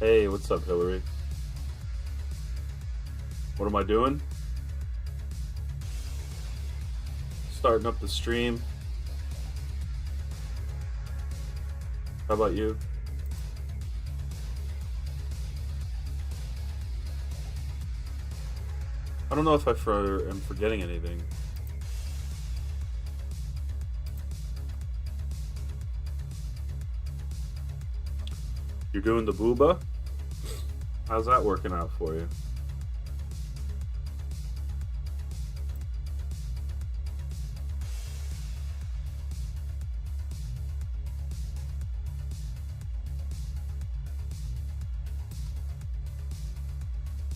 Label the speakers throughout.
Speaker 1: Hey, what's up, Hillary? What am I doing? Starting up the stream. How about you? I don't know if am forgetting anything. You're doing the booba? How's that working out for you?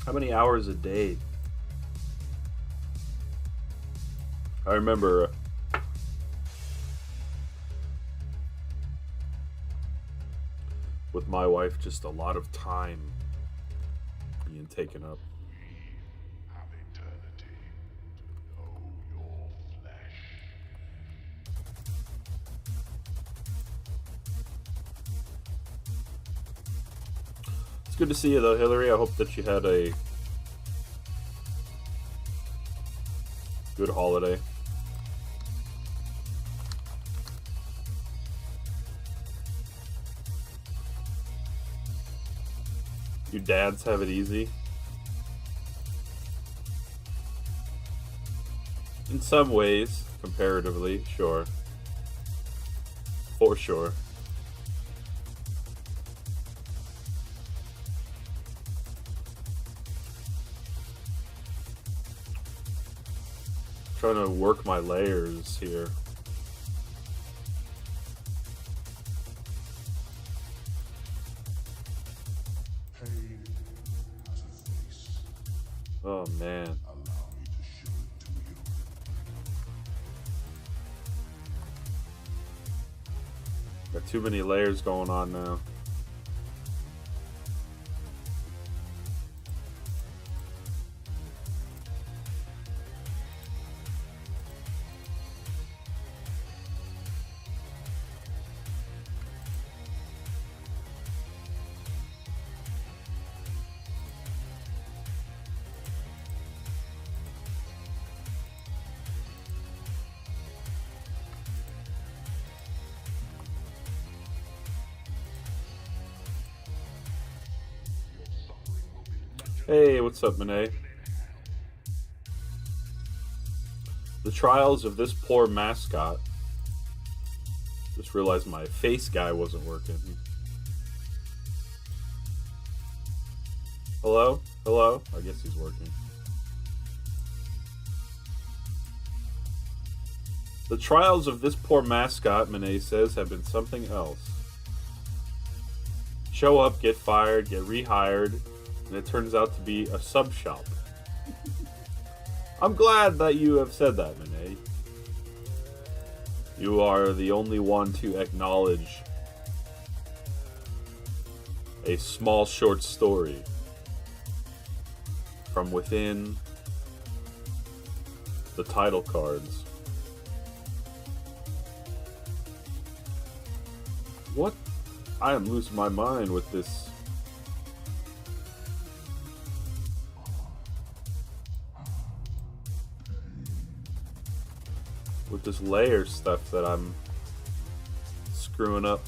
Speaker 1: How many hours a day? I remember with my wife, just a lot of time being taken up.
Speaker 2: Have eternity. Oh, your flesh.
Speaker 1: It's good to see you, though, Hillary. I hope that you had a good holiday. You dads have it easy? In some ways, comparatively, sure. For sure. Trying to work my layers here.
Speaker 2: Pain has a face.
Speaker 1: Oh man.
Speaker 2: Allow me to show it to you.
Speaker 1: Got too many layers going on now. Hey, what's up, Monet? The trials of this poor mascot. Just realized my face guy wasn't working. Hello? Hello? I guess he's working. The trials of this poor mascot, Monet says, have been something else. Show up, get fired, get rehired, and it turns out to be a sub shop. I'm glad that you have said that, Monet. You are the only one to acknowledge a small short story from within the title cards. What? I am losing my mind with this. With this layer stuff that I'm screwing up.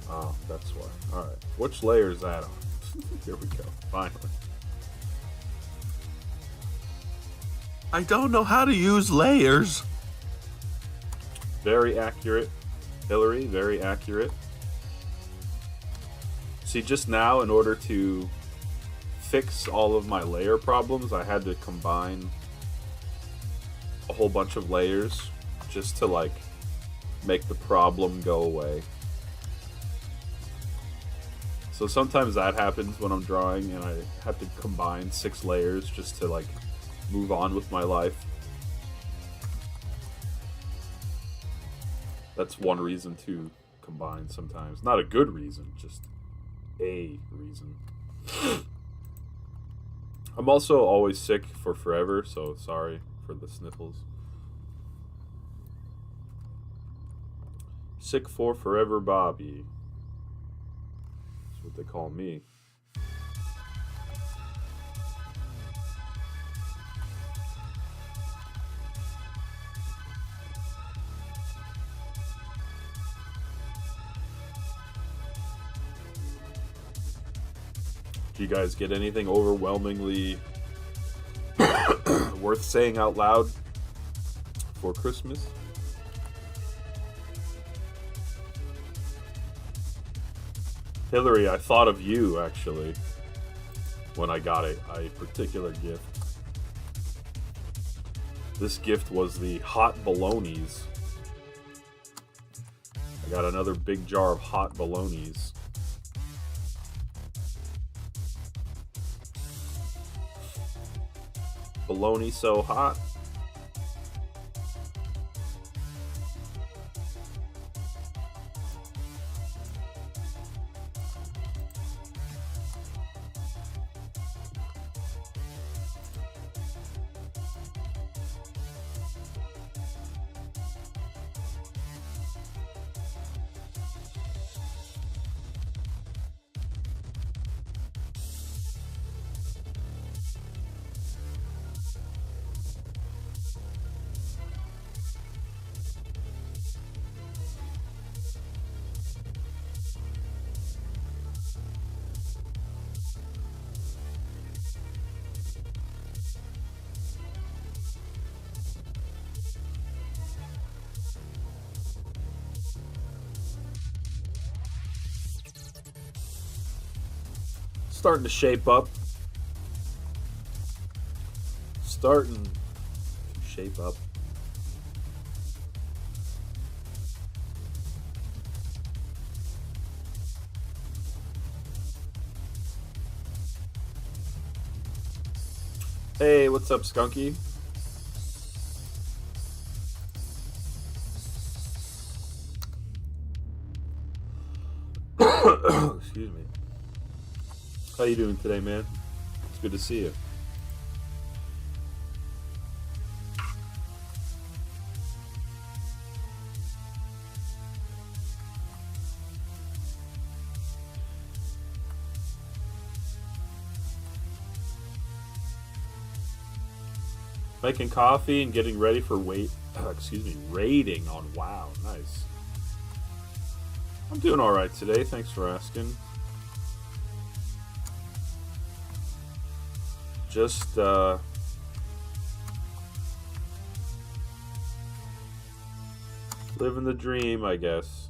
Speaker 1: Oh, that's why. Alright. Which layer is that on? Here we go. Finally. I don't know how to use layers. Very accurate, Hillary. Very accurate. See, just now, in order to fix all of my layer problems, I had to combine a whole bunch of layers just to, like, make the problem go away. So sometimes that happens when I'm drawing and I have to combine 6 layers just to, like, move on with my life. That's one reason to combine sometimes. Not a good reason, just a reason. I'm also always sick for forever, so sorry for the sniffles. Sick for Forever Bobby. That's what they call me. Do you guys get anything overwhelmingly worth saying out loud for Christmas? Hillary, I thought of you actually when I got a particular gift. This gift was the hot bolognas. I got another big jar of hot bolognas. Bologna so hot. Starting to shape up. Starting to shape up. Hey, what's up, Skunky? Excuse me. How you doing today, man? It's good to see you. Making coffee and getting ready for raiding on WoW. Nice. I'm doing all right today. Thanks for asking. Just living the dream, I guess.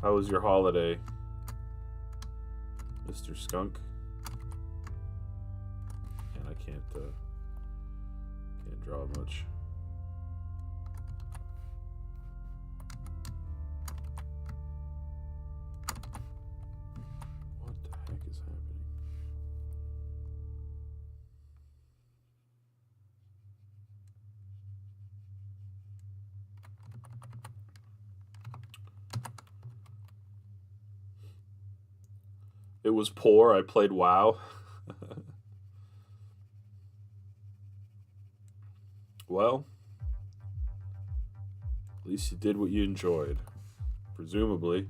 Speaker 1: How was your holiday, Mr. Skunk? And I can't draw much. What the heck is happening? It was poor. I played WoW. Well, at least you did what you enjoyed. Presumably.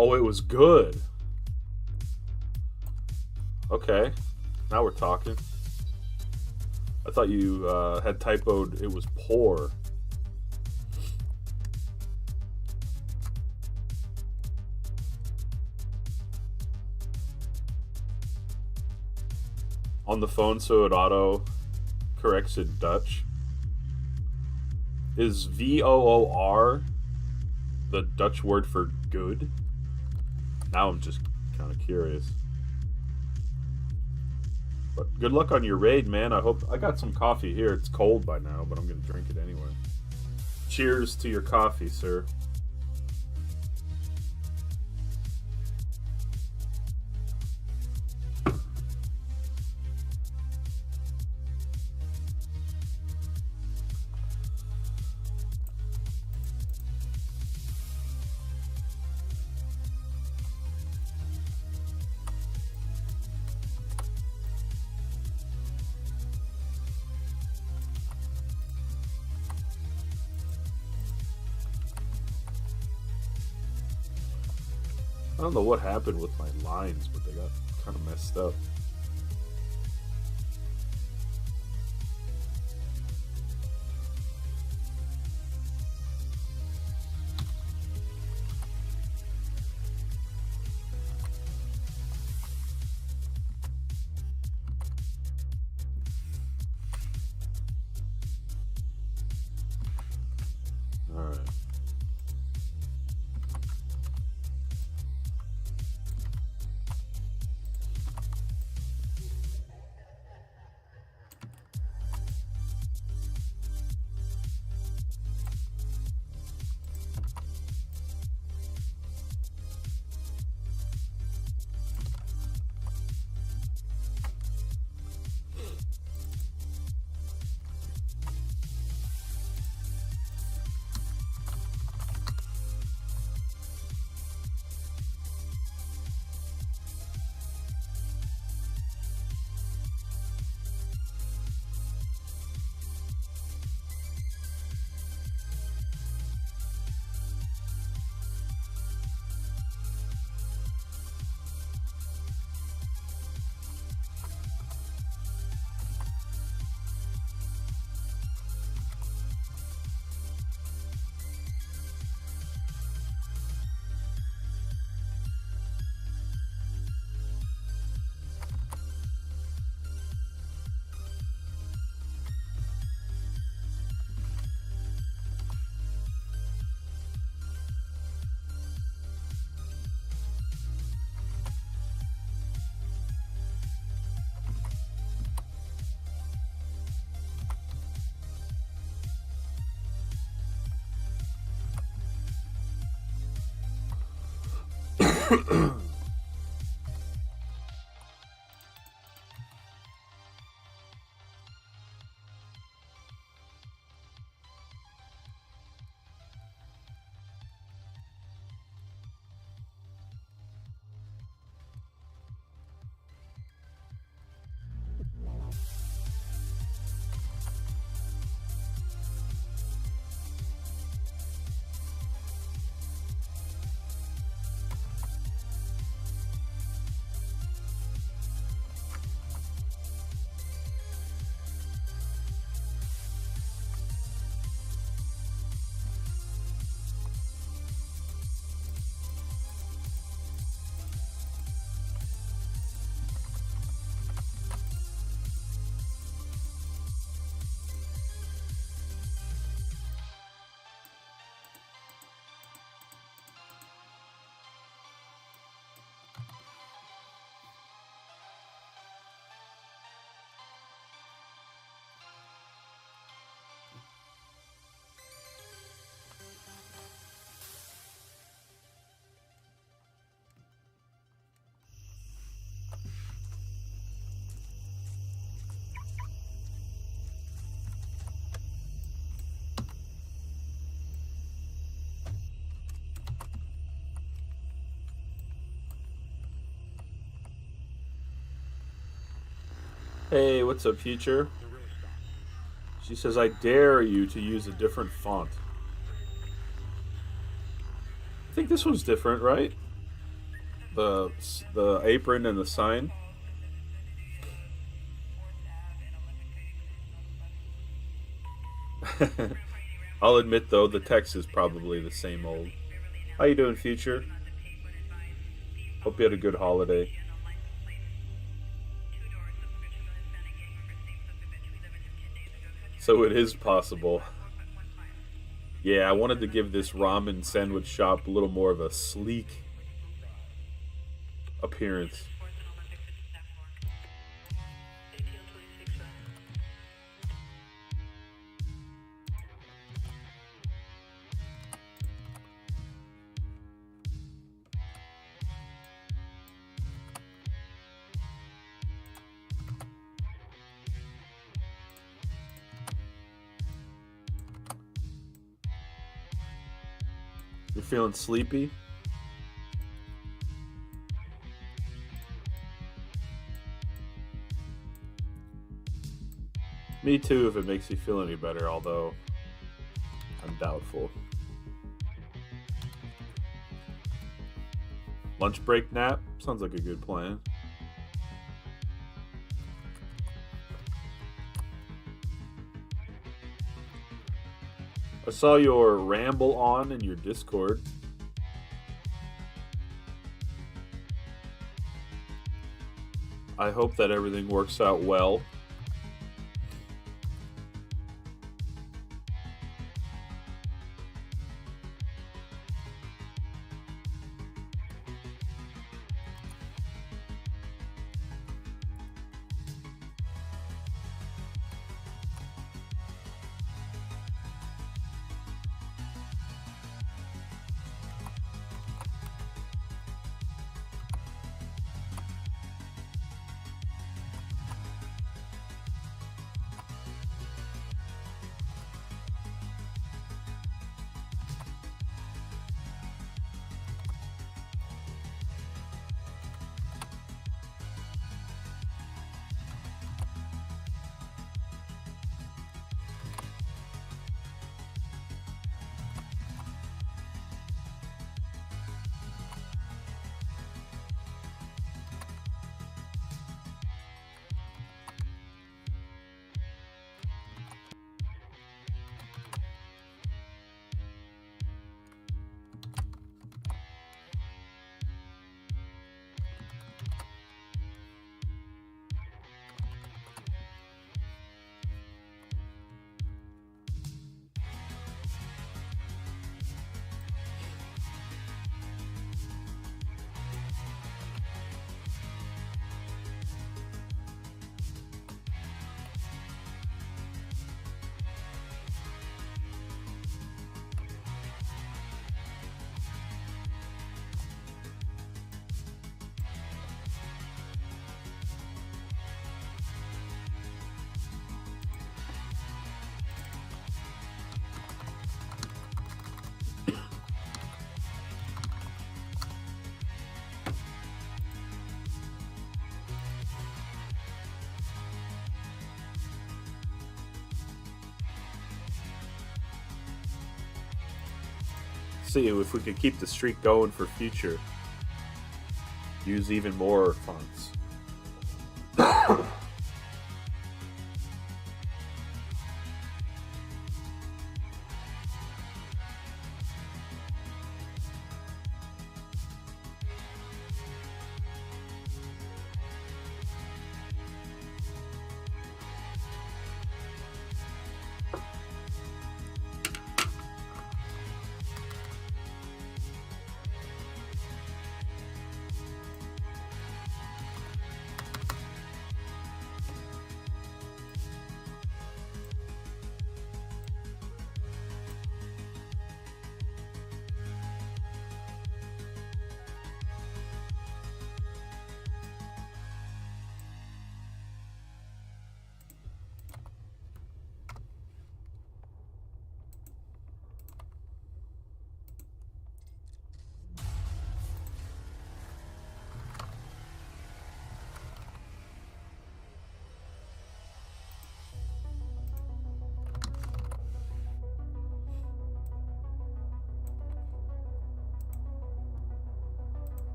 Speaker 1: Oh, it was good. Okay, now we're talking. I thought you had typoed it was poor. On the phone so it auto corrects in Dutch. Is VOOR the Dutch word for good? Now I'm just kind of curious. But good luck on your raid, man. I hope I got some coffee here. It's cold by now, but I'm going to drink it anyway. Cheers to your coffee, sir. I don't know what happened with my lines, but they got kind of messed up. All right. Hey, what's up, future? She says, I dare you to use a different font. I think this one's different, right? The apron and the sign. I'll admit though, the text is probably the same old. How you doing, future? Hope you had a good holiday. So it is possible. Yeah, I wanted to give this ramen sandwich shop a little more of a sleek appearance. You're feeling sleepy? Me too, if it makes you feel any better, although I'm doubtful. Lunch break nap? Sounds like a good plan. I saw your ramble on in your Discord. I hope that everything works out well. See if we could keep the streak going for future. Use even more fonts.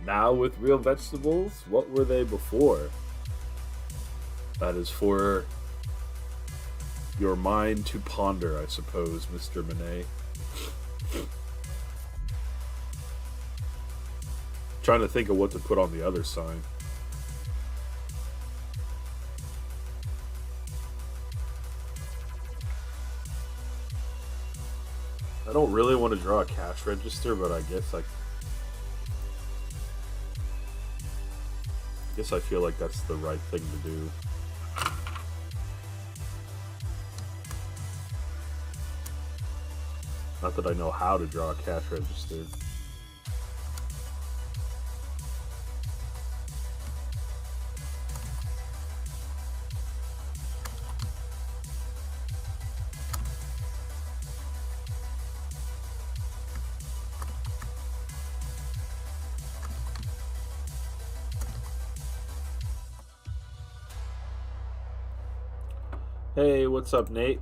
Speaker 1: Now with real vegetables, what were they before? That is for your mind to ponder, I suppose, Mr. Monet. Trying to think of what to put on the other sign. I don't really want to draw a cash register, but I guess I feel like that's the right thing to do. Not that I know how to draw a cash register. Hey, what's up, Nate?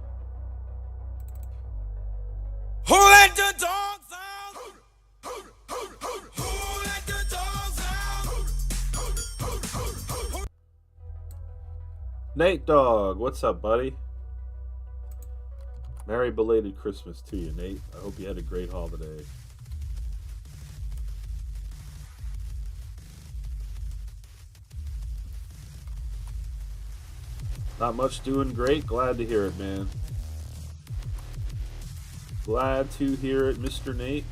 Speaker 3: Who let the dogs out? Who let the dogs out?
Speaker 1: Nate Dog, what's up, buddy? Merry belated Christmas to you, Nate. I hope you had a great holiday. Not much, doing great. Glad to hear it, man. Glad to hear it, Mr. Nate.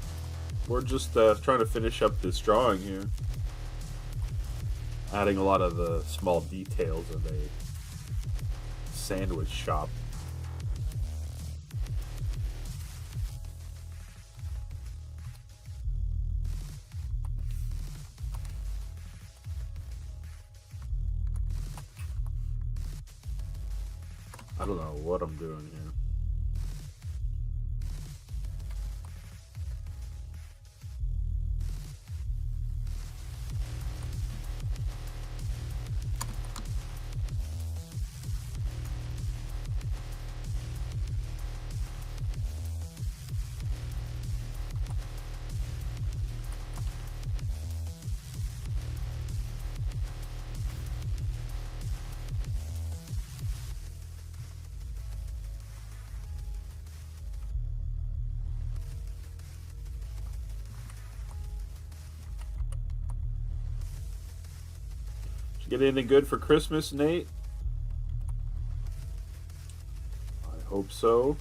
Speaker 1: We're just trying to finish up this drawing here. Adding a lot of the small details of a sandwich shop. I don't know what I'm doing here. Did you get anything good for Christmas, Nate? I hope so.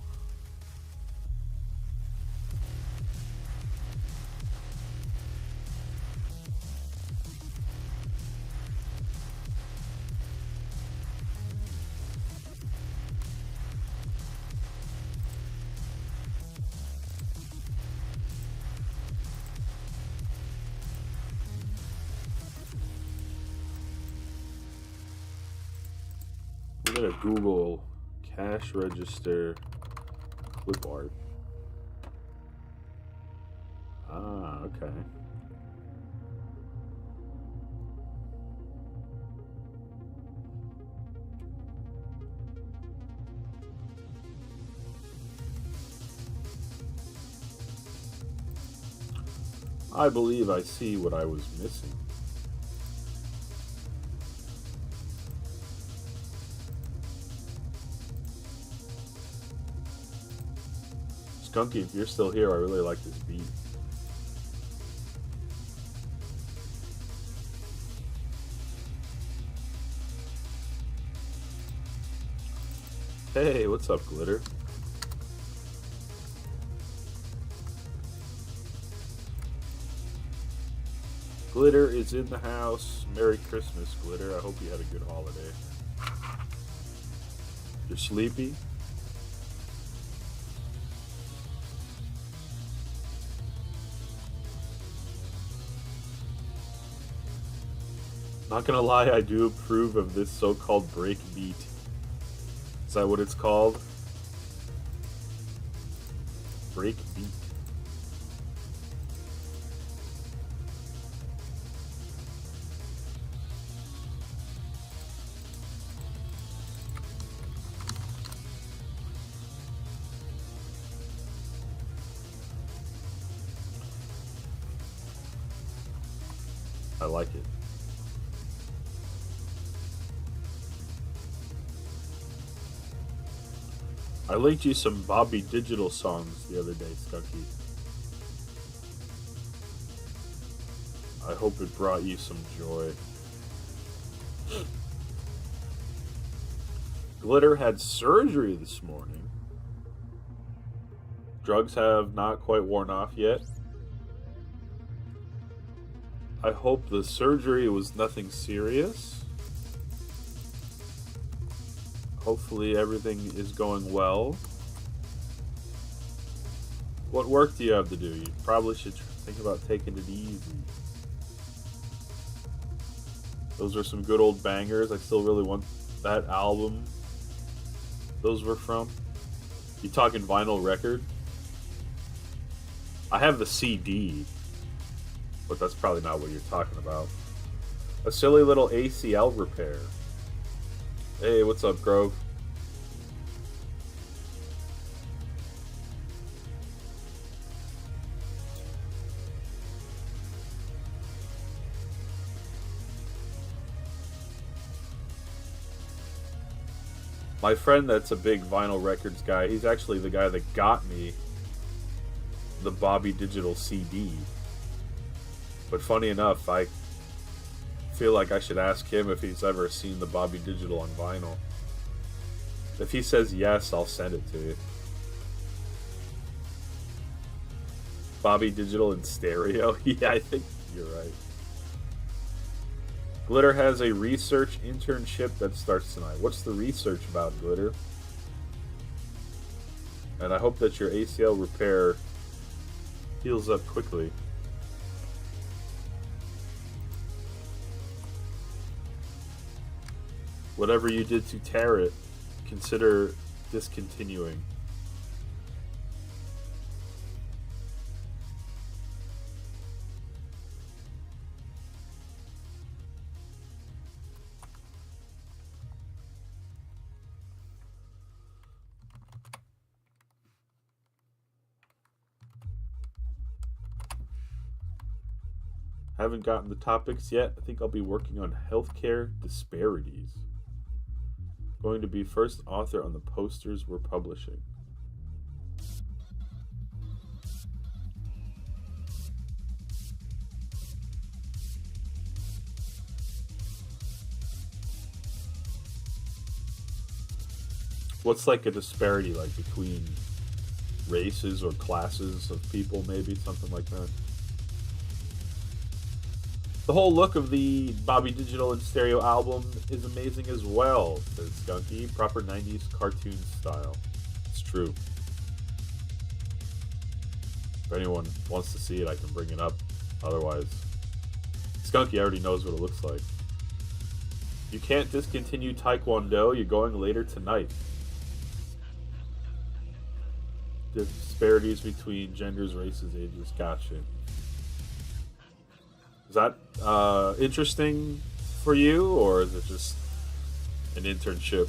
Speaker 1: I'm gonna Google cash register clip art. Ah, okay. I believe I see what I was missing. Skunky, if you're still here, I really like this beat. Hey, what's up, Glitter? Glitter is in the house. Merry Christmas, Glitter. I hope you had a good holiday. You're sleepy? Not gonna lie, I do approve of this so-called break beat. Is that what it's called? Break beat. I like it. I linked you some Bobby Digital songs the other day, Skunky. I hope it brought you some joy. Glitter had surgery this morning. Drugs have not quite worn off yet. I hope the surgery was nothing serious. Hopefully everything is going well. What work do you have to do? You probably should think about taking it easy. Those are some good old bangers. I still really want that album those were from. You talking vinyl record? I have the CD, but that's probably not what you're talking about. A silly little ACL repair. Hey, what's up, Grove? My friend that's a big vinyl records guy, he's actually the guy that got me the Bobby Digital CD. But funny enough, I feel like I should ask him if he's ever seen the Bobby Digital on vinyl. If he says yes, I'll send it to you. Bobby Digital in stereo? Yeah, I think you're right. Glitter has a research internship that starts tonight. What's the research about, Glitter? And I hope that your ACL repair heals up quickly. Whatever you did to tear it, consider discontinuing. Haven't gotten the topics yet. I think I'll be working on healthcare disparities. Going to be first author on the posters we're publishing. What's like a disparity like between races or classes of people, maybe something like that? The whole look of the Bobby Digital and Stereo album is amazing as well, says Skunky. Proper 90s cartoon style. It's true. If anyone wants to see it, I can bring it up. Otherwise, Skunky already knows what it looks like. You can't discontinue Taekwondo. You're going later tonight. Disparities between genders, races, ages. Gotcha. Is that interesting for you, or is it just an internship?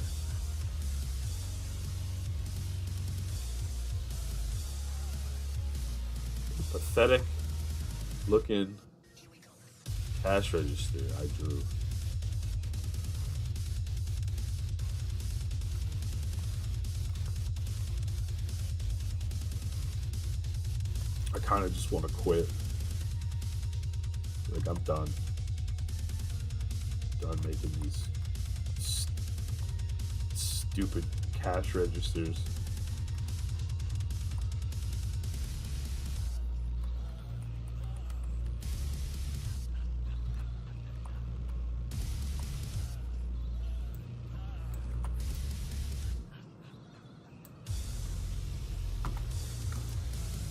Speaker 1: Pathetic looking cash register I drew. I kind of just want to quit. Like, I'm done. Done making these stupid cash registers.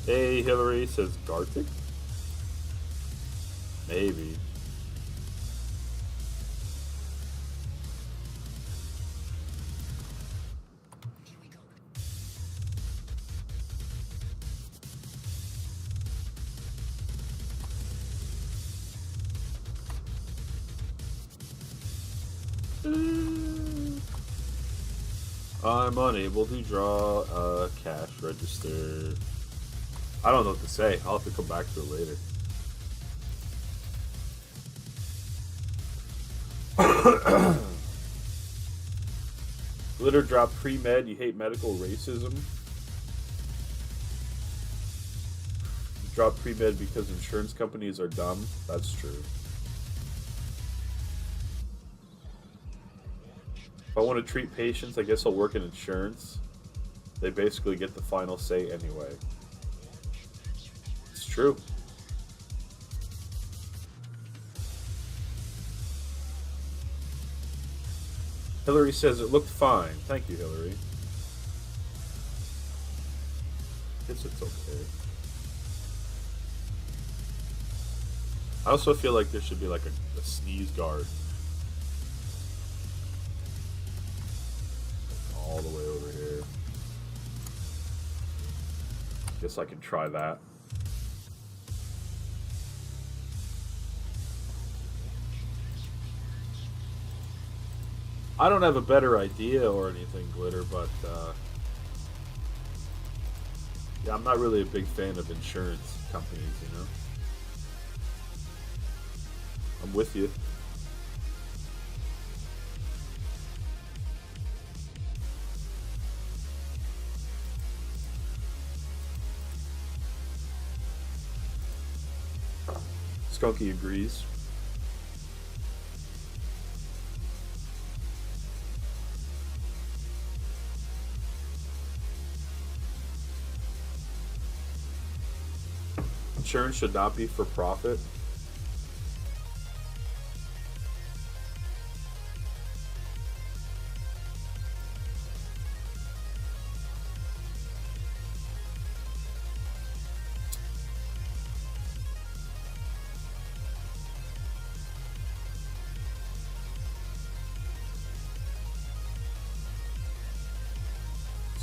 Speaker 1: Hey, Hillary, says Gartic? Maybe. I'm unable to draw a cash register. I don't know what to say. I'll have to come back to it later. Glitter drop pre-med, you hate medical racism. Drop pre-med because insurance companies are dumb. That's true. If I want to treat patients, I guess I'll work in insurance. They basically get the final say anyway. It's true. Hillary says it looked fine. Thank you, Hillary. Guess it's okay. I also feel like there should be like a sneeze guard. All the way over here. Guess I can try that. I don't have a better idea or anything, Glitter, but yeah, I'm not really a big fan of insurance companies, you know? I'm with you. Skunky agrees. Insurance should not be for profit.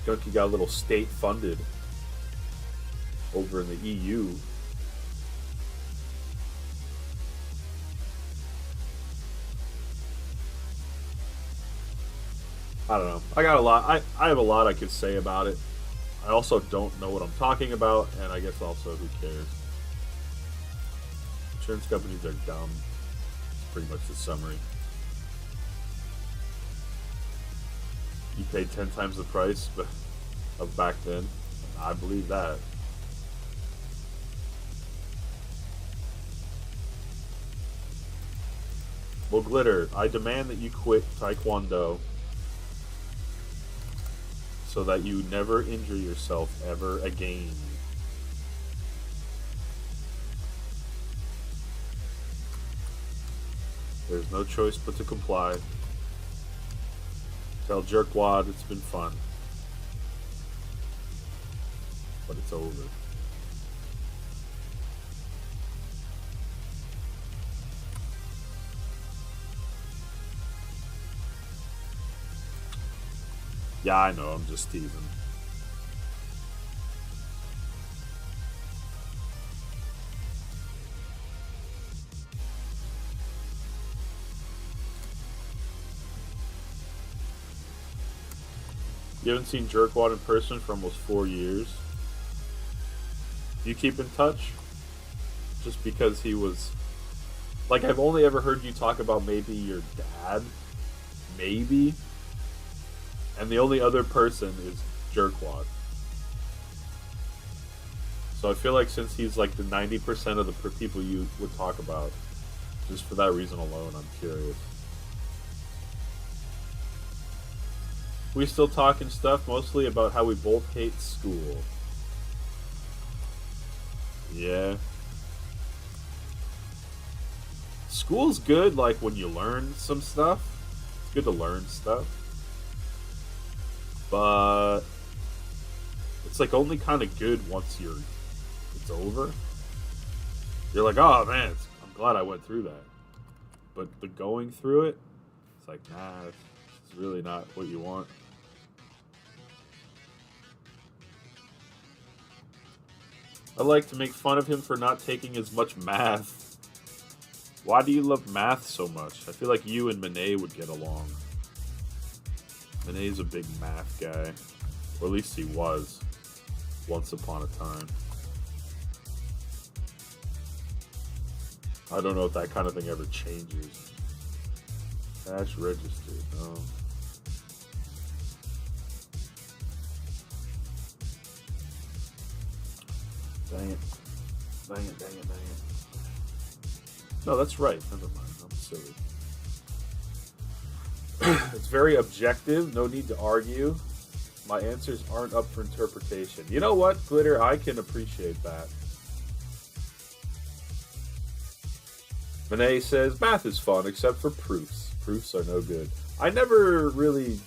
Speaker 1: Skunky got a little state funded over in the EU. I don't know. I got a lot. I have a lot I could say about it. I also don't know what I'm talking about, and I guess also who cares. Insurance companies are dumb. It's pretty much the summary. You paid 10 times the price of back then. I believe that. Well, Glitter, I demand that you quit Taekwondo so that you never injure yourself ever again. There's no choice but to comply. Tell Jerkwad it's been fun. But it's over. Yeah, I know, I'm just teasing. You haven't seen Jerkwad in person for almost 4 years. Do you keep in touch? Just because he was... Like, I've only ever heard you talk about maybe your dad. Maybe. And the only other person is Jerkwad. So I feel like since he's like the 90% of the people you would talk about, just for that reason alone, I'm curious. We still talking stuff mostly about how we both hate school. Yeah. School's good, like when you learn some stuff. It's good to learn stuff. But it's like only kind of good once it's over. You're like, oh man, I'm glad I went through that. But the going through it, it's like, nah, it's really not what you want. I like to make fun of him for not taking as much math. Why do you love math so much? I feel like you and Monet would get along. Monet's a big math guy. Or at least he was. Once upon a time. I don't know if that kind of thing ever changes. Cash register. No. Dang it. Dang it, dang it, dang it. No, that's right. Never mind. I'm silly. It's very objective. No need to argue. My answers aren't up for interpretation. You know what, Glitter? I can appreciate that. Monet says, math is fun, except for proofs. Proofs are no good. I never really...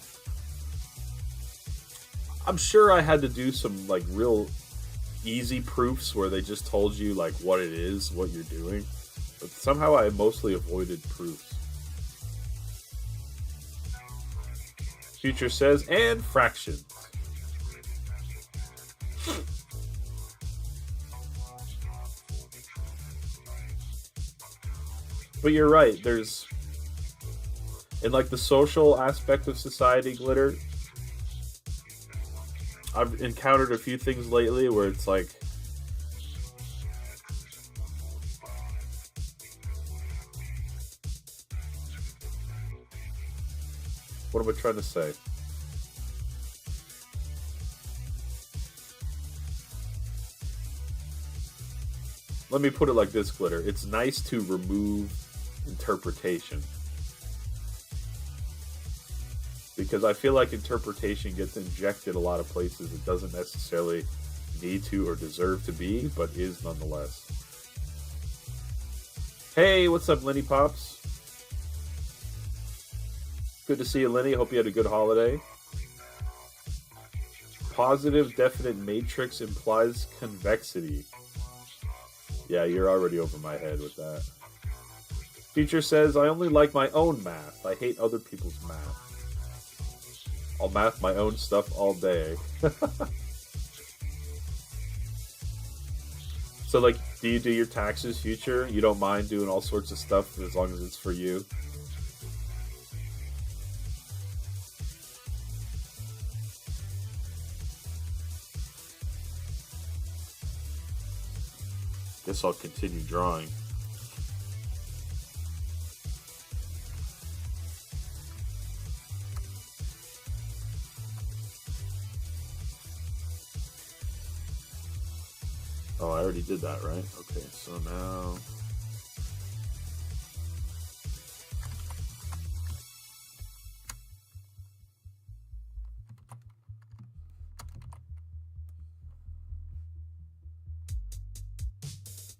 Speaker 1: I'm sure I had to do some, like, real easy proofs where they just told you, like, what it is, what you're doing. But somehow I mostly avoided proofs. Future says, and fractions. But you're right, there's... in, like, the social aspect of society, Glitter, I've encountered a few things lately where it's like... what am I trying to say? Let me put it like this, Glitter. It's nice to remove interpretation. Because I feel like interpretation gets injected a lot of places it doesn't necessarily need to or deserve to be, but is nonetheless. Hey, what's up, Lenny Pops? Good to see you, Lenny. Hope you had a good holiday. Positive definite matrix implies convexity. Yeah, you're already over my head with that. Future says, I only like my own math. I hate other people's math. I'll math my own stuff all day. So, like, do you do your taxes, Future? You don't mind doing all sorts of stuff as long as it's for you? Guess I'll continue drawing. Oh, I already did that, right? Okay, so now...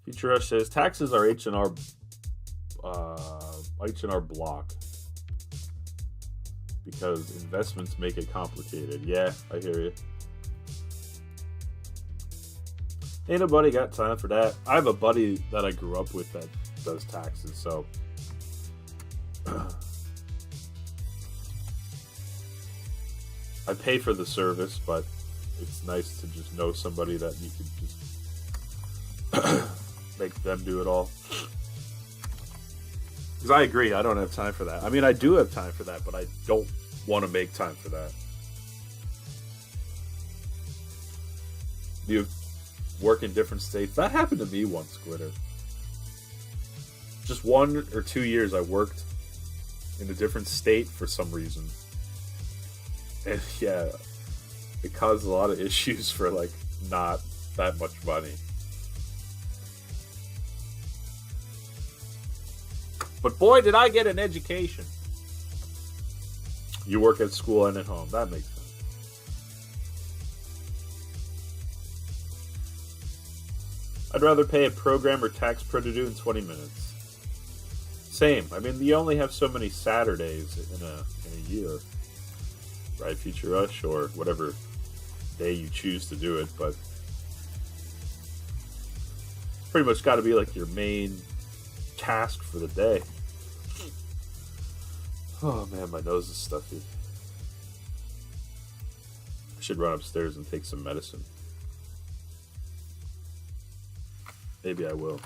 Speaker 1: Future Rush says, taxes are H&R block. Because investments make it complicated. Yeah, I hear you. Ain't nobody got time for that. I have a buddy that I grew up with that does taxes, so... I pay for the service, but it's nice to just know somebody that you could just make them do it all. Because I agree, I don't have time for that. I mean, I do have time for that, but I don't want to make time for that. You work in different states. That happened to me once, Glitter. Just 1 or 2 years I worked in a different state for some reason. And yeah, it caused a lot of issues for, like, not that much money. But boy, did I get an education. You work at school and at home. That makes sense. I'd rather pay a programmer tax pro to do in 20 minutes. Same. I mean, you only have so many Saturdays in a year. Right, Future Rush, or whatever day you choose to do it, but pretty much got to be like your main task for the day. Oh man, my nose is stuffy. I should run upstairs and take some medicine. Maybe I will.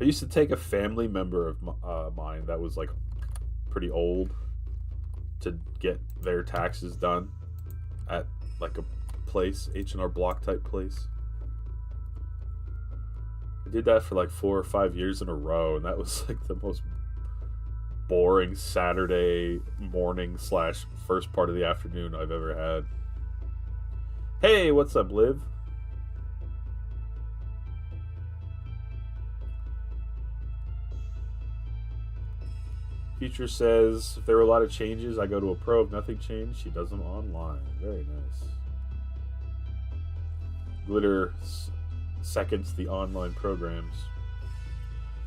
Speaker 1: I used to take a family member of mine that was like pretty old to get their taxes done at like a place, H&R Block type place. I did that for like 4 or 5 years in a row, and that was like the most boring Saturday morning / first part of the afternoon I've ever had. Hey, what's up, Liv? Future says, if there were a lot of changes, I go to a pro. If nothing changed, she does them online. Very nice. Glitter seconds the online programs.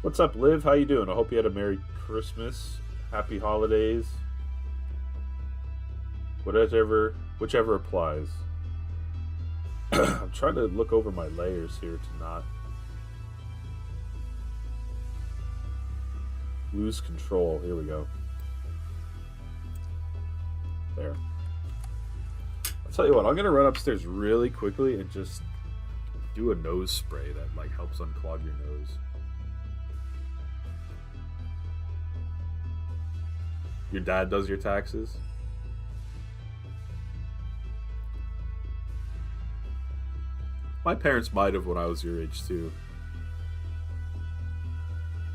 Speaker 1: What's up, Liv? How you doing? I hope you had a Merry Christmas, Happy Holidays, whichever applies. I'm trying to look over my layers here to not lose control. Here we go. There. I'll tell you what, I'm going to run upstairs really quickly and just do a nose spray that like helps unclog your nose. Your dad does your taxes? My parents might have when I was your age too.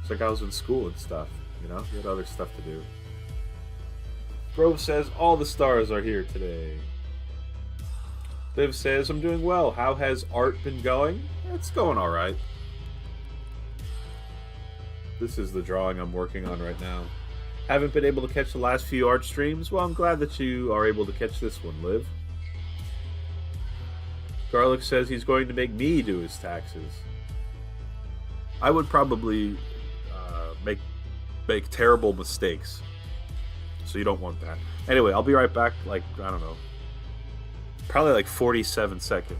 Speaker 1: It's like I was in school and stuff, you know? You had other stuff to do. Grove says, all the stars are here today. Liv says, I'm doing well. How has art been going? It's going alright. This is the drawing I'm working on right now. Haven't been able to catch the last few art streams? Well, I'm glad that you are able to catch this one, Liv. Garlic says he's going to make me do his taxes. I would probably make terrible mistakes. So you don't want that. Anyway, I'll be right back, like, I don't know. Probably like 47 seconds.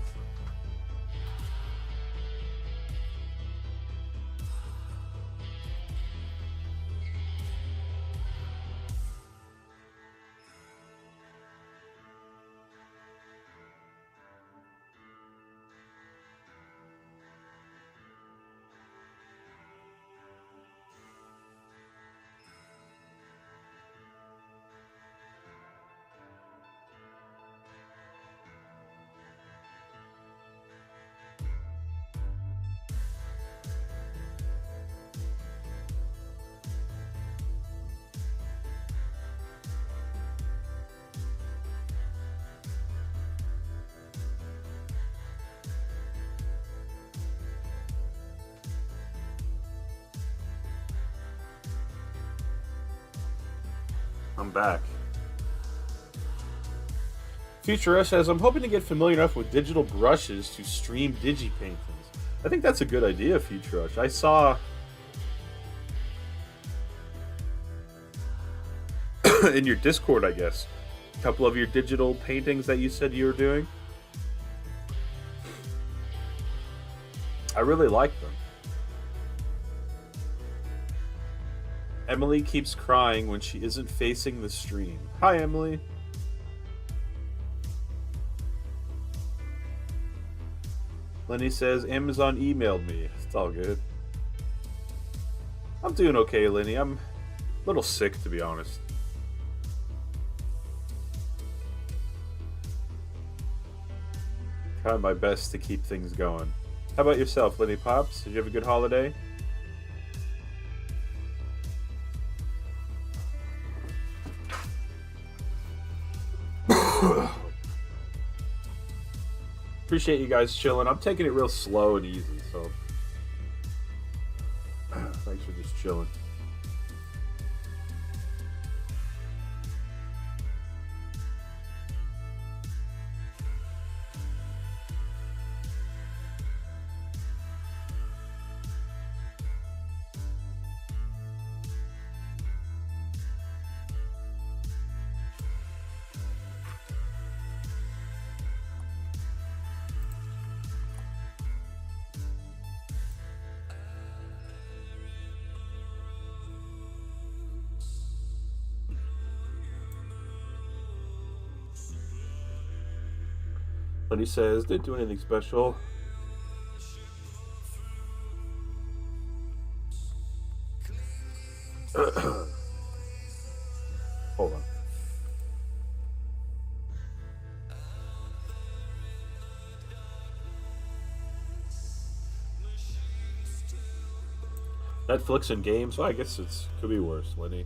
Speaker 1: I'm back. Future S says, I'm hoping to get familiar enough with digital brushes to stream digi paintings. I think that's a good idea, Future Rush. I saw in your Discord, I guess, a couple of your digital paintings that you said you were doing. I really like them. Emily keeps crying when she isn't facing the stream. Hi, Emily. Lenny says, Amazon emailed me. It's all good. I'm doing okay, Lenny. I'm a little sick, to be honest. Trying my best to keep things going. How about yourself, Lenny Pops? Did you have a good holiday? Appreciate you guys chilling. I'm taking it real slow and easy, so thanks for just chilling. But he says, didn't do anything special. Hold on. Netflix and games. Well, I guess it's could be worse, Lenny.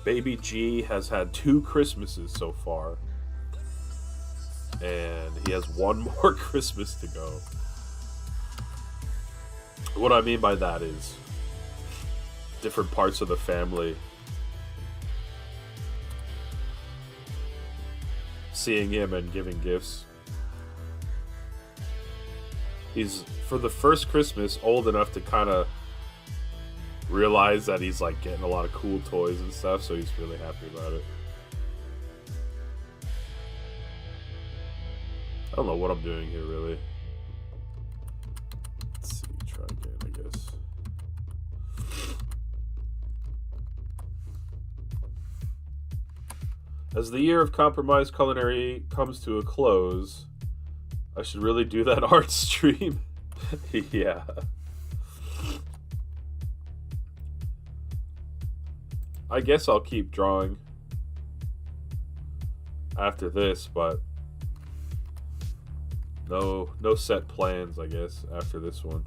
Speaker 1: Baby G has had 2 Christmases so far, and he has one more Christmas to go. What I mean by that is different parts of the family seeing him and giving gifts. He's, for the first Christmas, old enough to kind of realize that he's like getting a lot of cool toys and stuff, so he's really happy about it. I don't know what I'm doing here, really. Let's see, try again, I guess. As the year of compromised culinary comes to a close, I should really do that art stream. Yeah. I guess I'll keep drawing after this, but no set plans, I guess, after this one.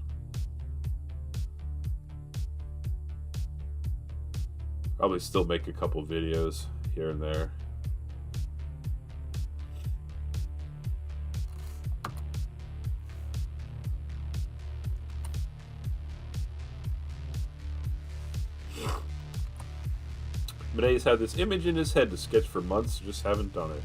Speaker 1: Probably still make a couple videos here and there. Bene's had this image in his head to sketch for months, just haven't done it.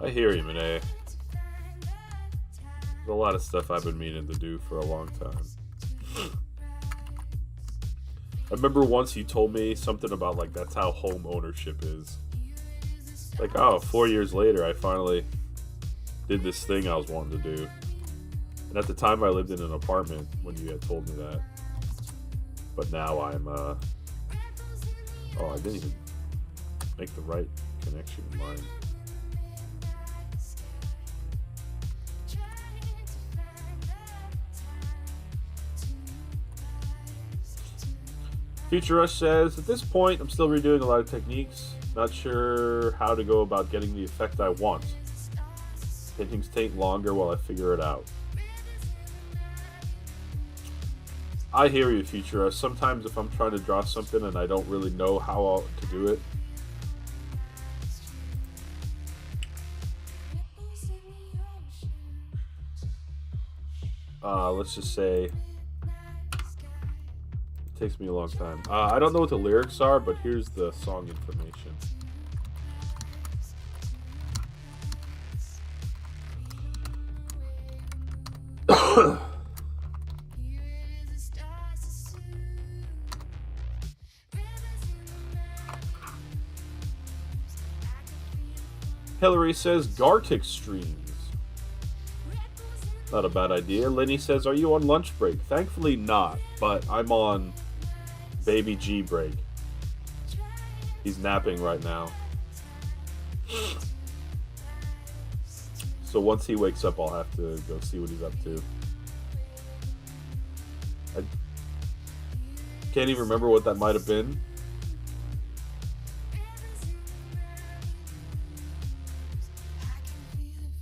Speaker 1: I hear you, Benet. There's a lot of stuff I've been meaning to do for a long time. I remember once you told me something about, like, that's how home ownership is. Like, oh, 4 years later, I finally did this thing I was wanting to do. And at the time, I lived in an apartment when you had told me that. But now I'm, oh, I didn't even make the right connection in mind. Future Rush says, at this point, I'm still redoing a lot of techniques. Not sure how to go about getting the effect I want. Paintings take longer while I figure it out. I hear you, Future Rush. Sometimes if I'm trying to draw something and I don't really know how to do it, let's just say takes me a long time. I don't know what the lyrics are, but here's the song information. Hillary says Gartic streams. Not a bad idea. Lenny says, are you on lunch break? Thankfully not, but I'm on Baby G break. He's napping right now. So once he wakes up, I'll have to go see what he's up to. I can't even remember what that might have been.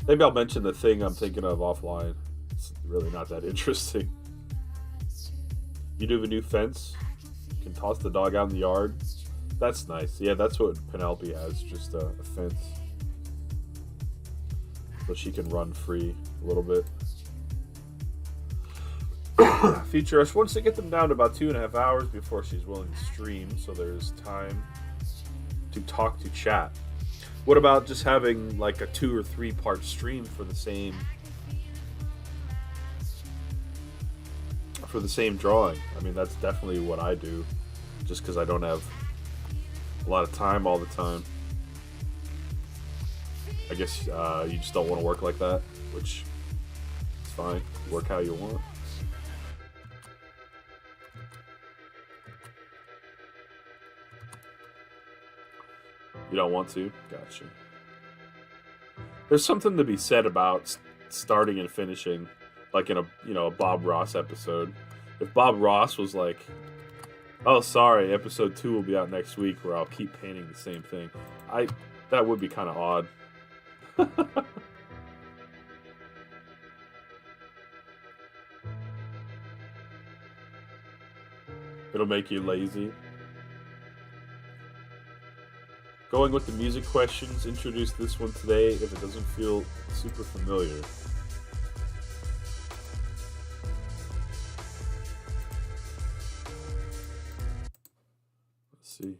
Speaker 1: Maybe I'll mention the thing I'm thinking of offline. It's really not that interesting. You do have a new fence. You can toss the dog out in the yard. That's nice. Yeah, that's what Penelope has, just a fence. So she can run free a little bit. Future Rush wants to get them down to about 2.5 hours before she's willing to stream, so there's time to talk to chat. What about just having like a 2 or 3 part stream for the same drawing? I mean, that's definitely what I do, just because I don't have a lot of time all the time. I guess you just don't want to work like that, which is fine. Work how you want. You don't want to? Gotcha. There's something to be said about starting and finishing, like in a Bob Ross episode. If Bob Ross was like, "Oh, sorry, episode 2 will be out next week," where I'll keep painting the same thing, that would be kind of odd. It'll make you lazy. Going with the music questions, introduce this one today if it doesn't feel super familiar. Let's see.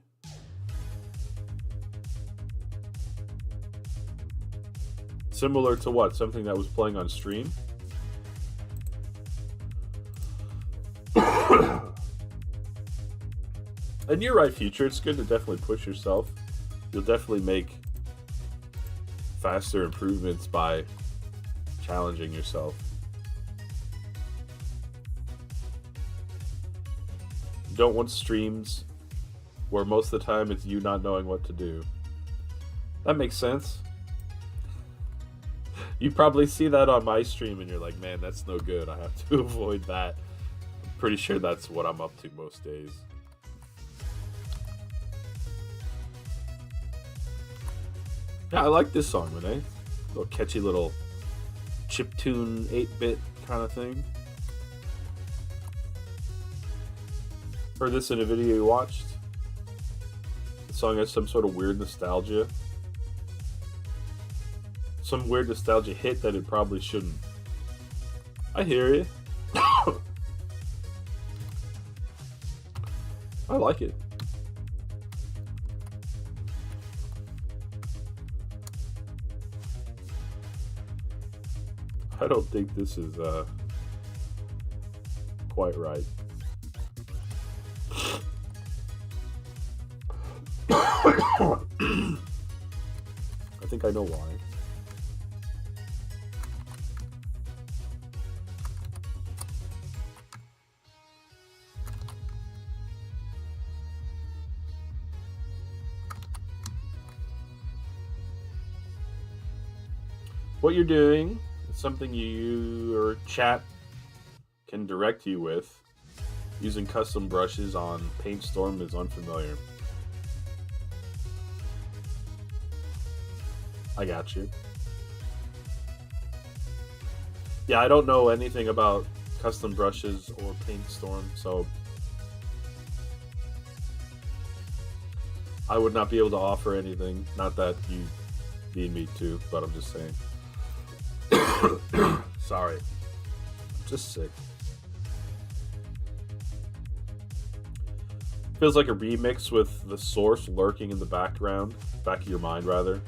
Speaker 1: Similar to what? Something that was playing on stream? And you're right, Future. It's good to definitely push yourself. You'll definitely make faster improvements by challenging yourself. You don't want streams where most of the time it's you not knowing what to do. That makes sense. You probably see that on my stream and you're like, man, that's no good. I have to avoid that. I'm pretty sure that's what I'm up to most days. Yeah, I like this song, Renee. Little catchy little chiptune 8-bit kind of thing. Heard this in a video you watched. The song has some sort of weird nostalgia. Some weird nostalgia hit that it probably shouldn't. I hear you. I like it. I don't think this is quite right. I think I know why. What you're doing is something you or chat can direct you with. Using custom brushes on PaintStorm is unfamiliar. I got you. Yeah, I don't know anything about custom brushes or PaintStorm, so I would not be able to offer anything. Not that you need me to, but I'm just saying. Sorry. I'm just sick. Feels like a remix with the source lurking in the back of your mind, rather.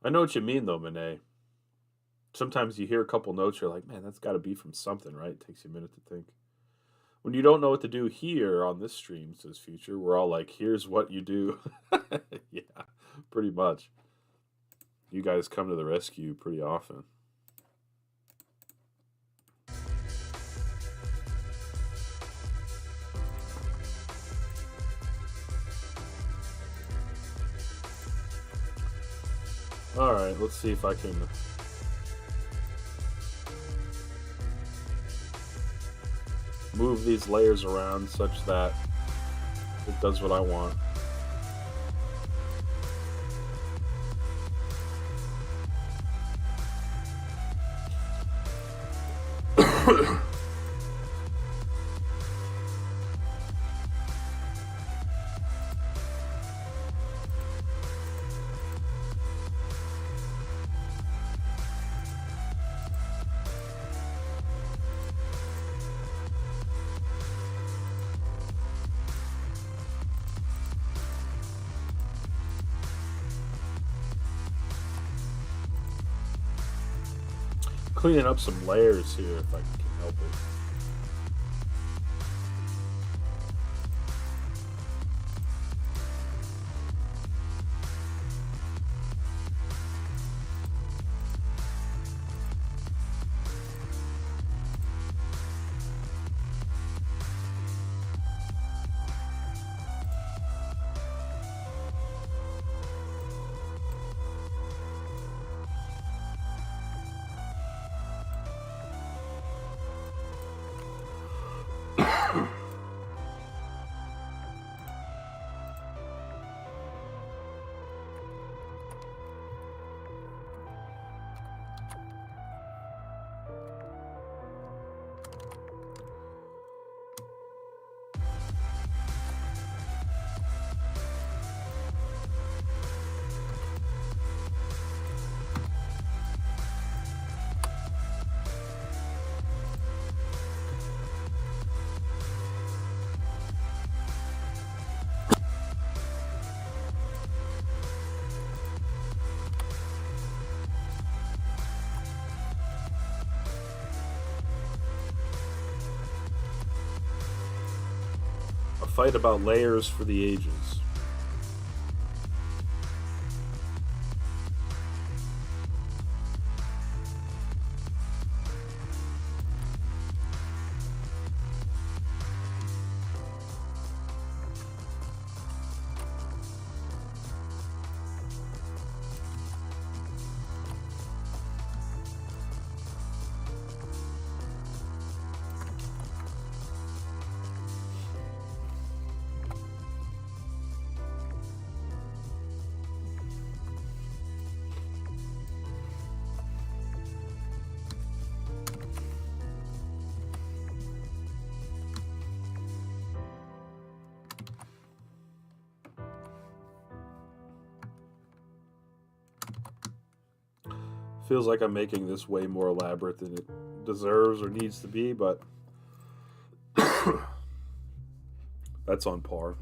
Speaker 1: I know what you mean, though, Monet. Sometimes you hear a couple notes, you're like, man, that's got to be from something, right? It takes you a minute to think. When you don't know what to do here on this stream, says Future, we're all like, here's what you do. Yeah, pretty much. You guys come to the rescue pretty often. Alright, let's see if I can move these layers around such that it does what I want. Cleaning up some layers here if I can help it. fight about layers for the ages. Feels like I'm making this way more elaborate than it deserves or needs to be, but that's on par.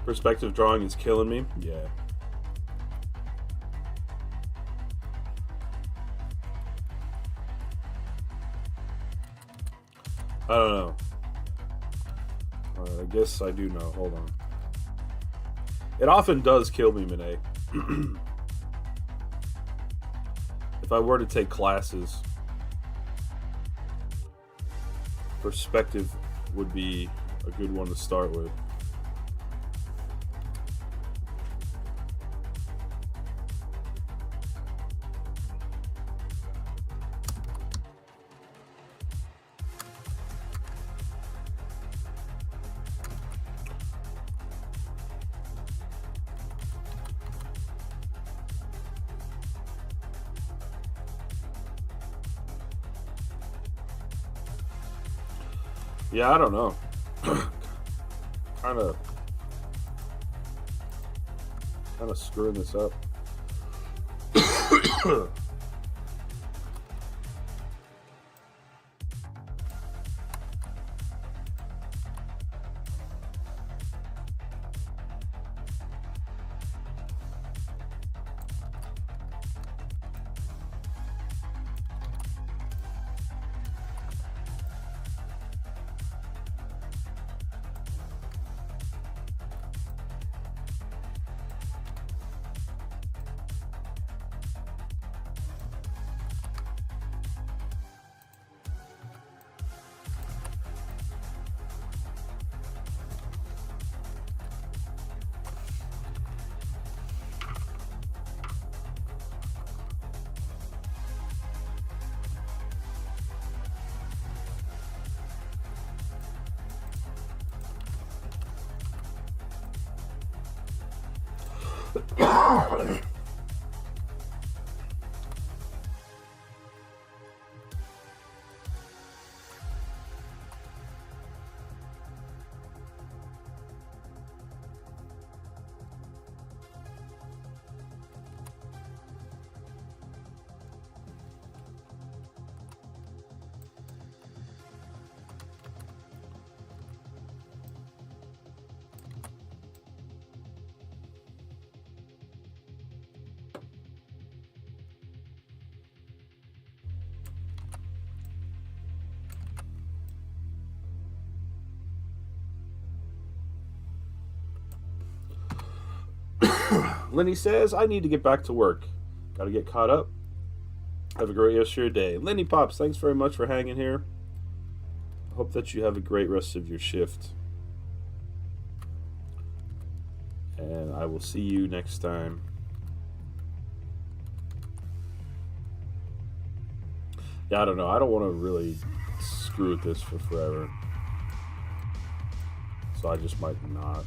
Speaker 1: Perspective drawing is killing me. Yeah. I don't know. I guess I do know. Hold on. It often does kill me, Monet. If I were to take classes, perspective would be a good one to start with. Yeah, I don't know. kind of screwing this up. Lenny says, I need to get back to work. Gotta get caught up. Have a great rest of your day. Lenny Pops, thanks very much for hanging here. I hope that you have a great rest of your shift. And I will see you next time. Yeah, I don't know. I don't want to really screw with this for forever. so I just might not.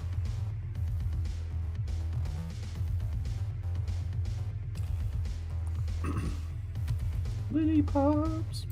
Speaker 1: Lily Pops.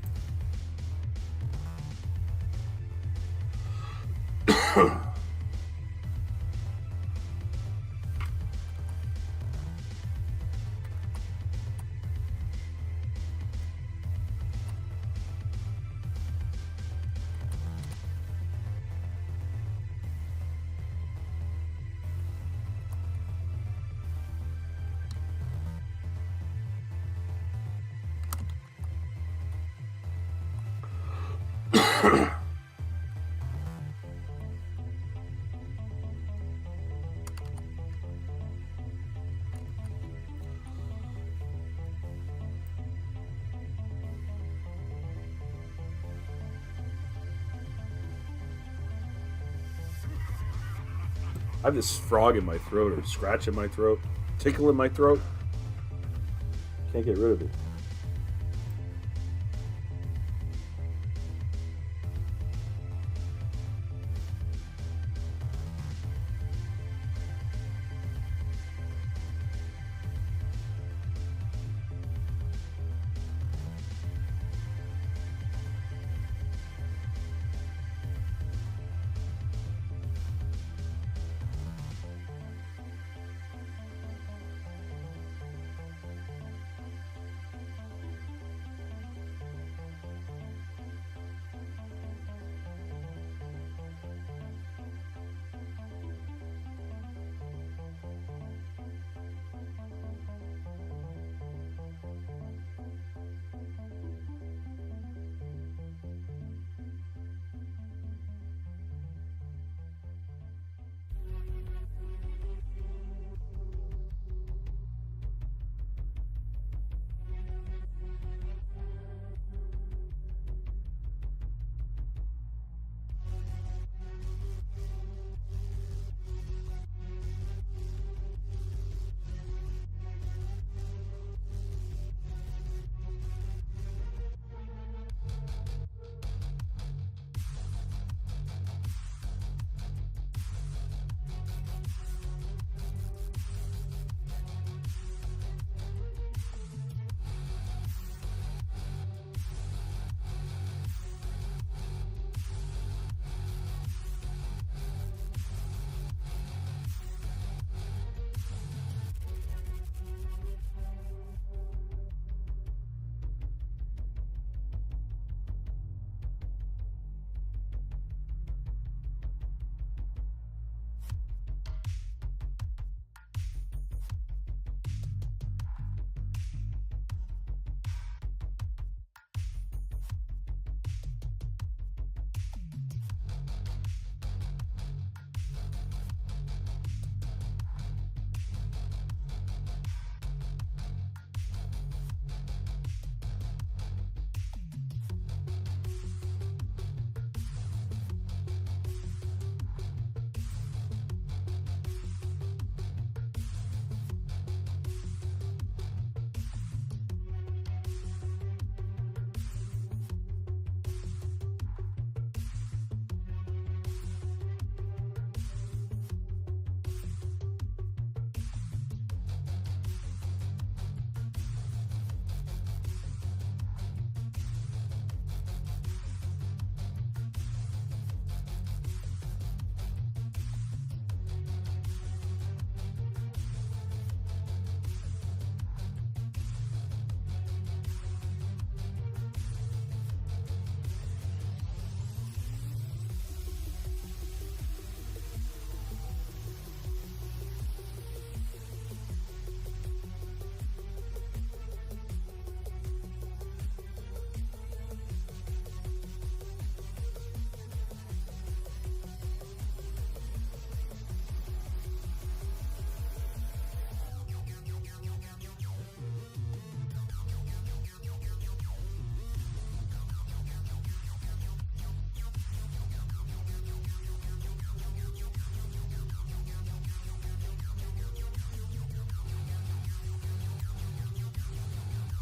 Speaker 1: I have this frog in my throat, or scratch in my throat, tickle in my throat. Can't get rid of it.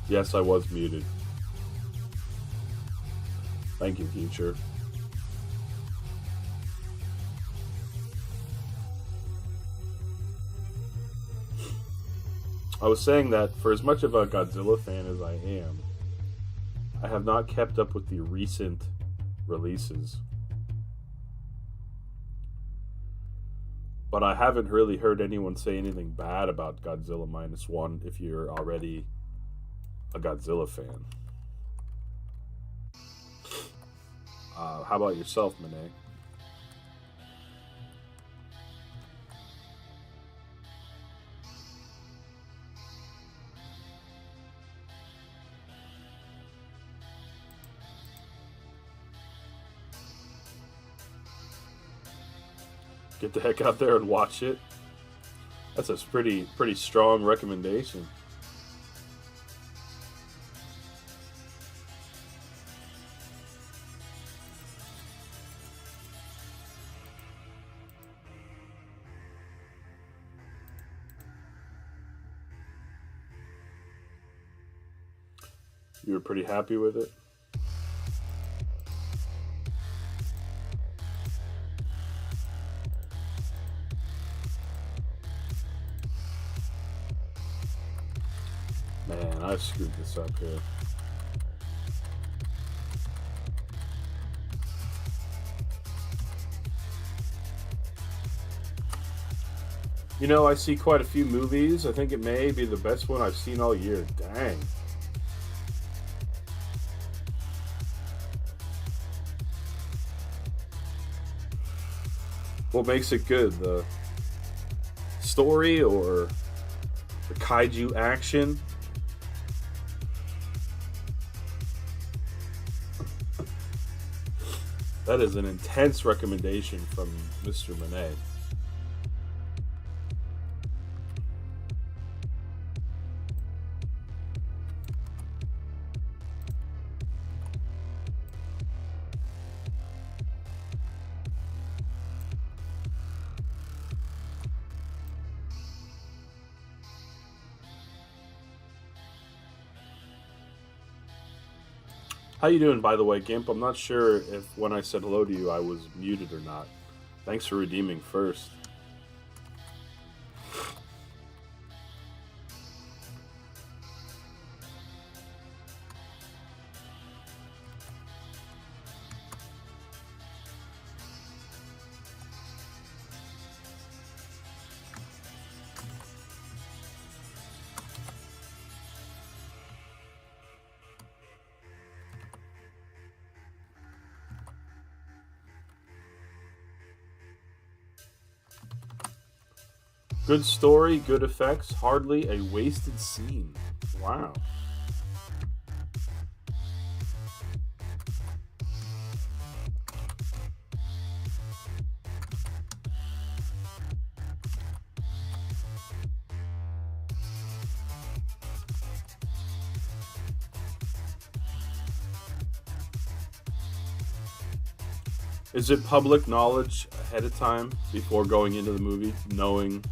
Speaker 1: Yes, I was muted. Thank you, future. I was saying that for as much of a Godzilla fan as I am, I have not kept up with the recent releases. But I haven't really heard anyone say anything bad about Godzilla Minus One if you're already a Godzilla fan. How about yourself, Monet? Get the heck out there and watch it. That's a pretty strong recommendation. You were pretty happy with it? Man, I screwed this up here. You know, I see quite a few movies. I think it may be the best one I've seen all year. Dang. What makes it good? The story or the kaiju action? That is an intense recommendation from Mr. Monet. How you doing, by the way, Gimp? I'm not sure if when I said hello to you I was muted or not. Thanks for redeeming first. Good story, good effects, hardly a wasted scene. Wow. Is it public knowledge ahead of time before going into the movie, knowing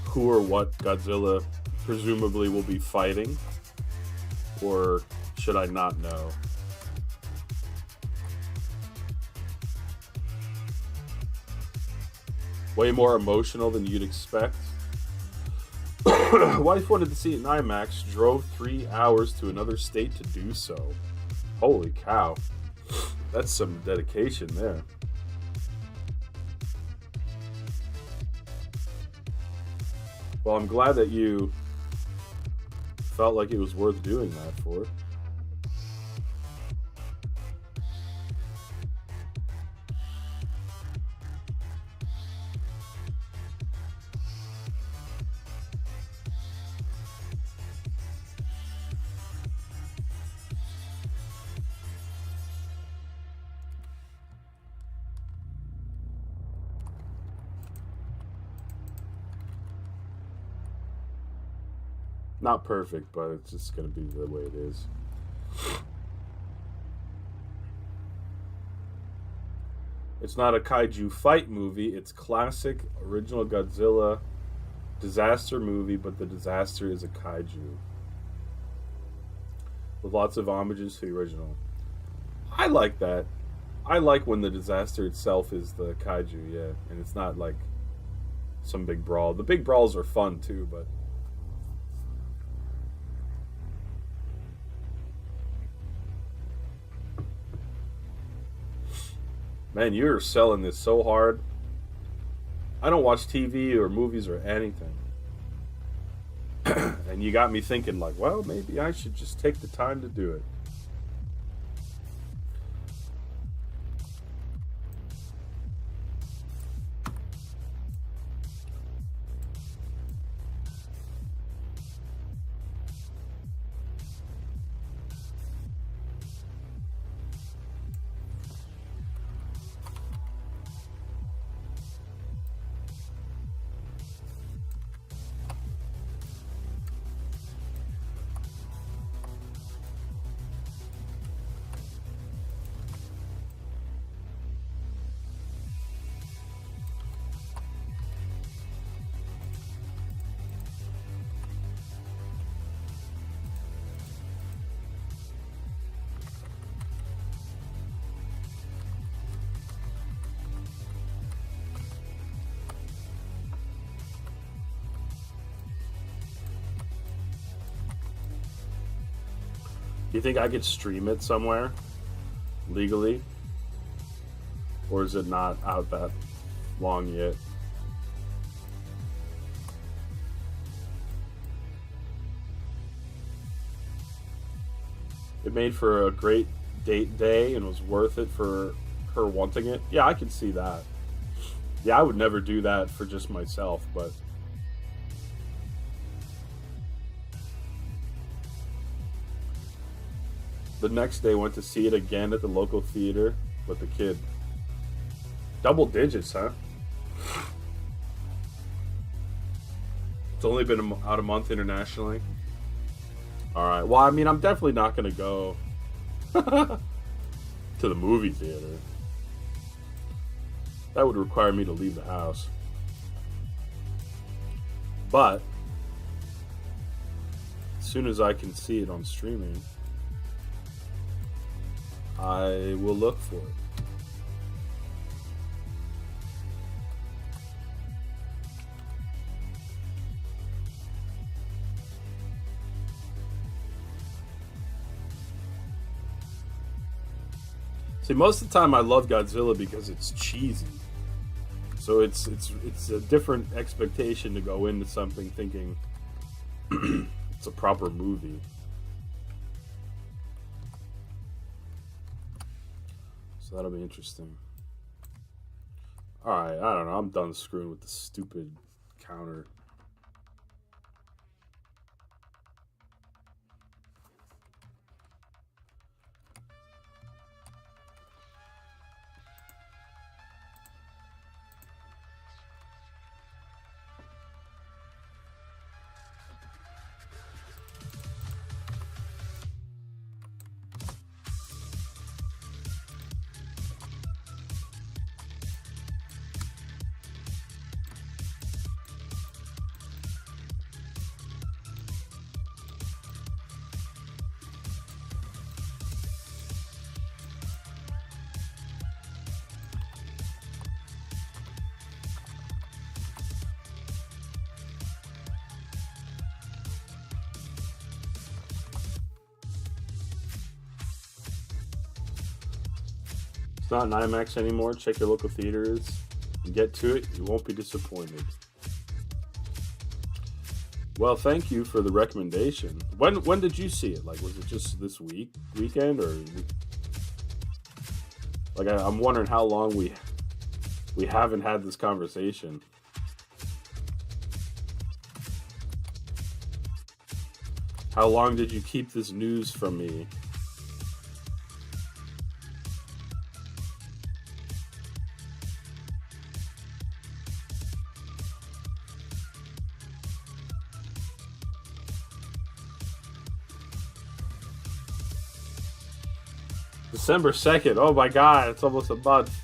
Speaker 1: who or what Godzilla presumably will be fighting? Or should I not know? Way more emotional than you'd expect. Wife wanted to see it in IMAX, drove 3 hours to another state to do so. Holy cow. That's some dedication there. Well, I'm glad that you felt like it was worth doing that for. Not perfect, but it's just going to be the way it is. It's not a kaiju fight movie. It's classic original Godzilla disaster movie, but the disaster is a kaiju. With lots of homages to the original. I like that. I like when the disaster itself is the kaiju, yeah. And it's not like some big brawl. The big brawls are fun too, but man, you're selling this so hard. I don't watch TV or movies or anything. And you got me thinking, like, well, maybe I should just take the time to do it. Do you think I could stream it somewhere legally? Or is it not out that long yet? It made for a great date day and was worth it for her wanting it. Yeah, I can see that. Yeah, I would never do that for just myself, but the next day went to see it again at the local theater with the kid. Double digits, huh? It's only been out a month internationally. All right. Well, I mean, I'm definitely not going to go to the movie theater. That would require me to leave the house. But as soon as I can see it on streaming, I will look for it. See, most of the time I love Godzilla because it's cheesy. So it's a different expectation to go into something thinking it's a proper movie. So that'll be interesting. Alright, I don't know. I'm done screwing with the stupid counter. It's not an IMAX anymore. Check your local theaters. And get to it. You won't be disappointed. Well, thank you for the recommendation. When did you see it? Like, was it just this weekend, or like I'm wondering how long we haven't had this conversation. How long did you keep this news from me? December 2nd. Oh my god, it's almost a month.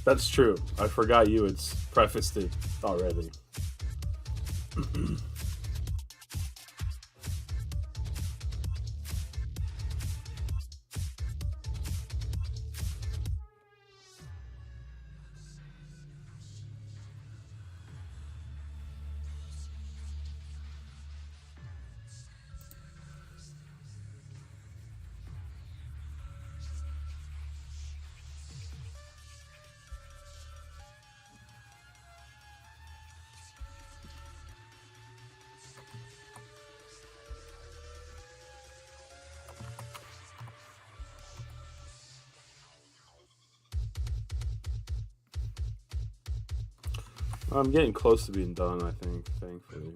Speaker 1: That's true. I forgot you had prefaced it already. I'm getting close to being done, I think, thankfully.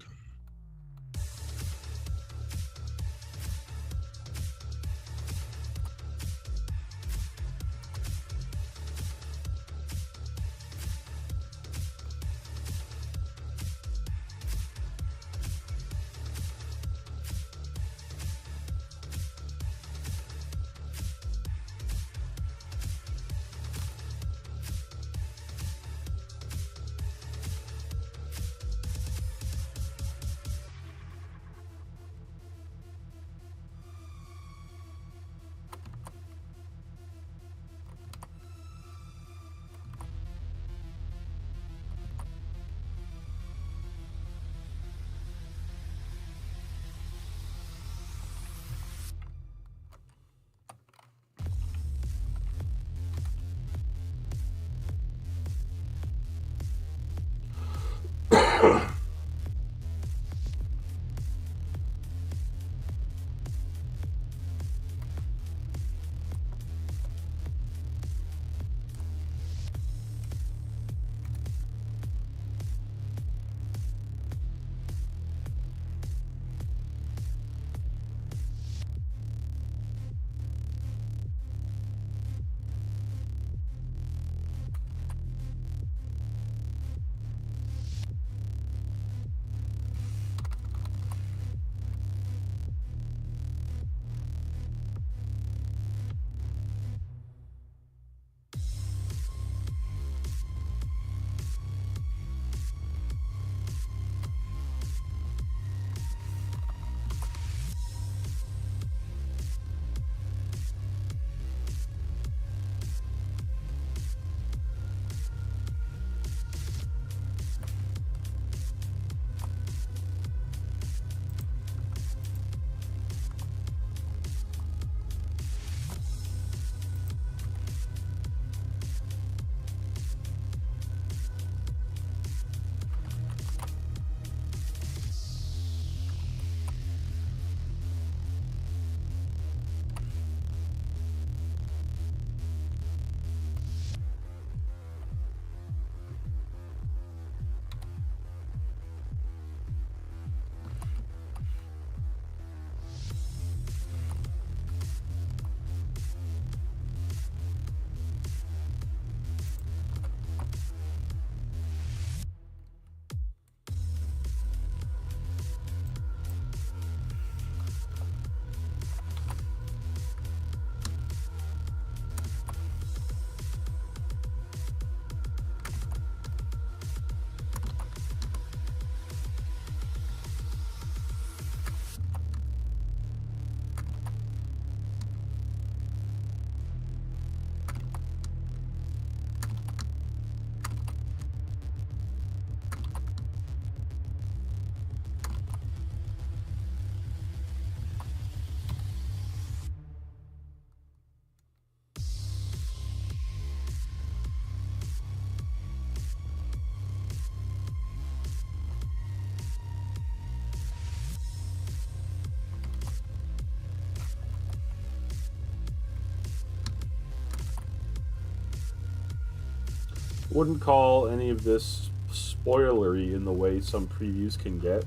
Speaker 1: Wouldn't call any of this spoilery in the way some previews can get.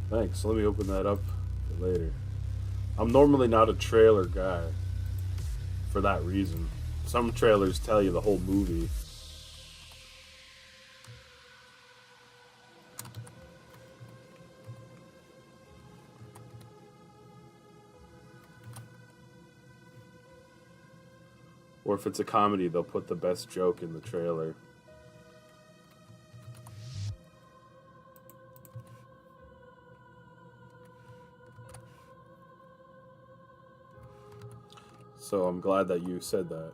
Speaker 1: Thanks. Let me open that up for later. I'm normally not a trailer guy for that reason. Some trailers tell you the whole movie. Or if it's a comedy, they'll put the best joke in the trailer. So I'm glad that you said that.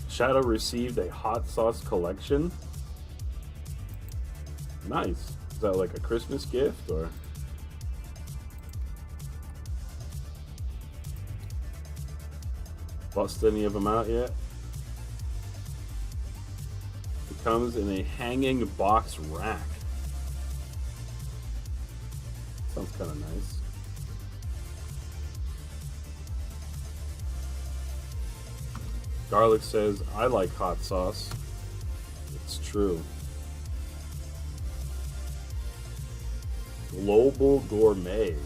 Speaker 1: Shadow received a hot sauce collection. Nice. Is that like a Christmas gift or? Bust any of them out yet? It comes in a hanging box rack. Sounds kind of nice. Garlic says, I like hot sauce. It's true. Global Gourmet.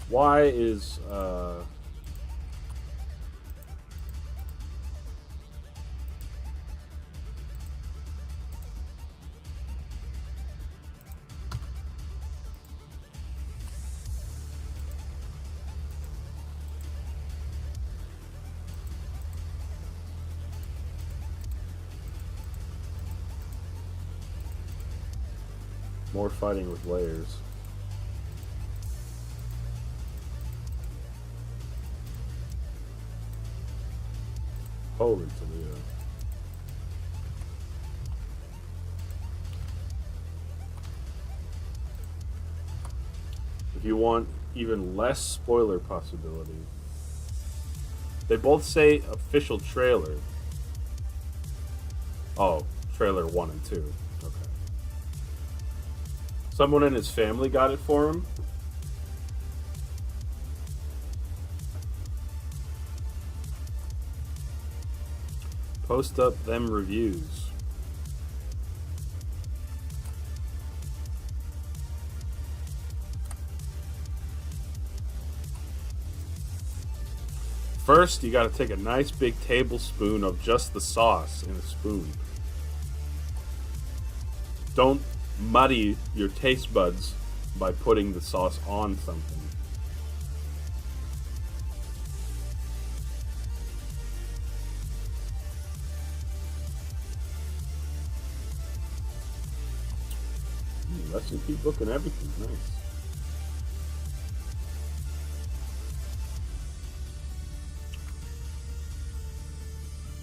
Speaker 1: Why is more fighting with layers? Holy Toledo. If you want even less spoiler possibility, they both say official trailer. Oh, trailer 1 and 2. Okay. Someone in his family got it for him. Post up them reviews. First, you gotta take a nice big tablespoon of just the sauce in a spoon. Don't muddy your taste buds by putting the sauce on something. Recipe book and everything. Nice.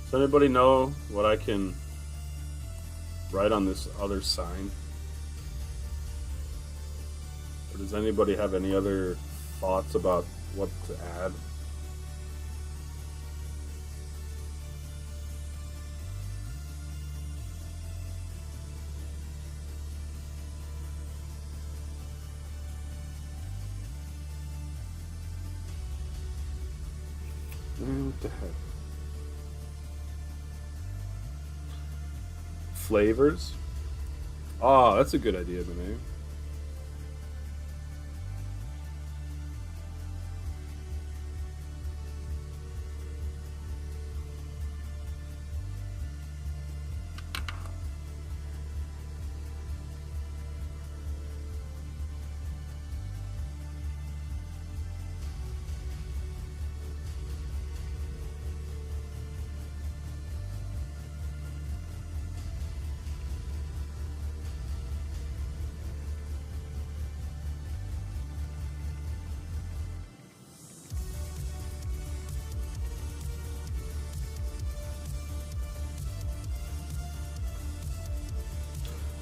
Speaker 1: Does anybody know what I can write on this other sign? Or does anybody have any other thoughts about what to add? What the heck? Flavors? Oh, that's a good idea, Renee.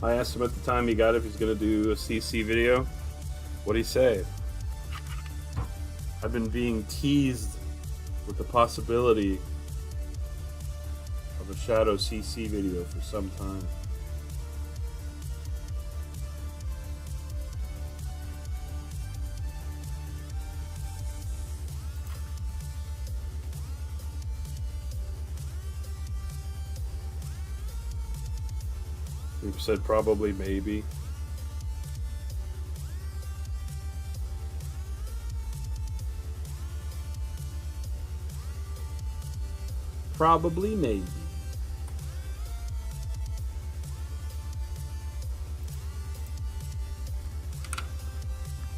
Speaker 1: I asked him at the time he got it if he's going to do a CC video. What'd he say? I've been being teased with the possibility of a Shadow CC video for some time. We've said probably, maybe. Probably, maybe.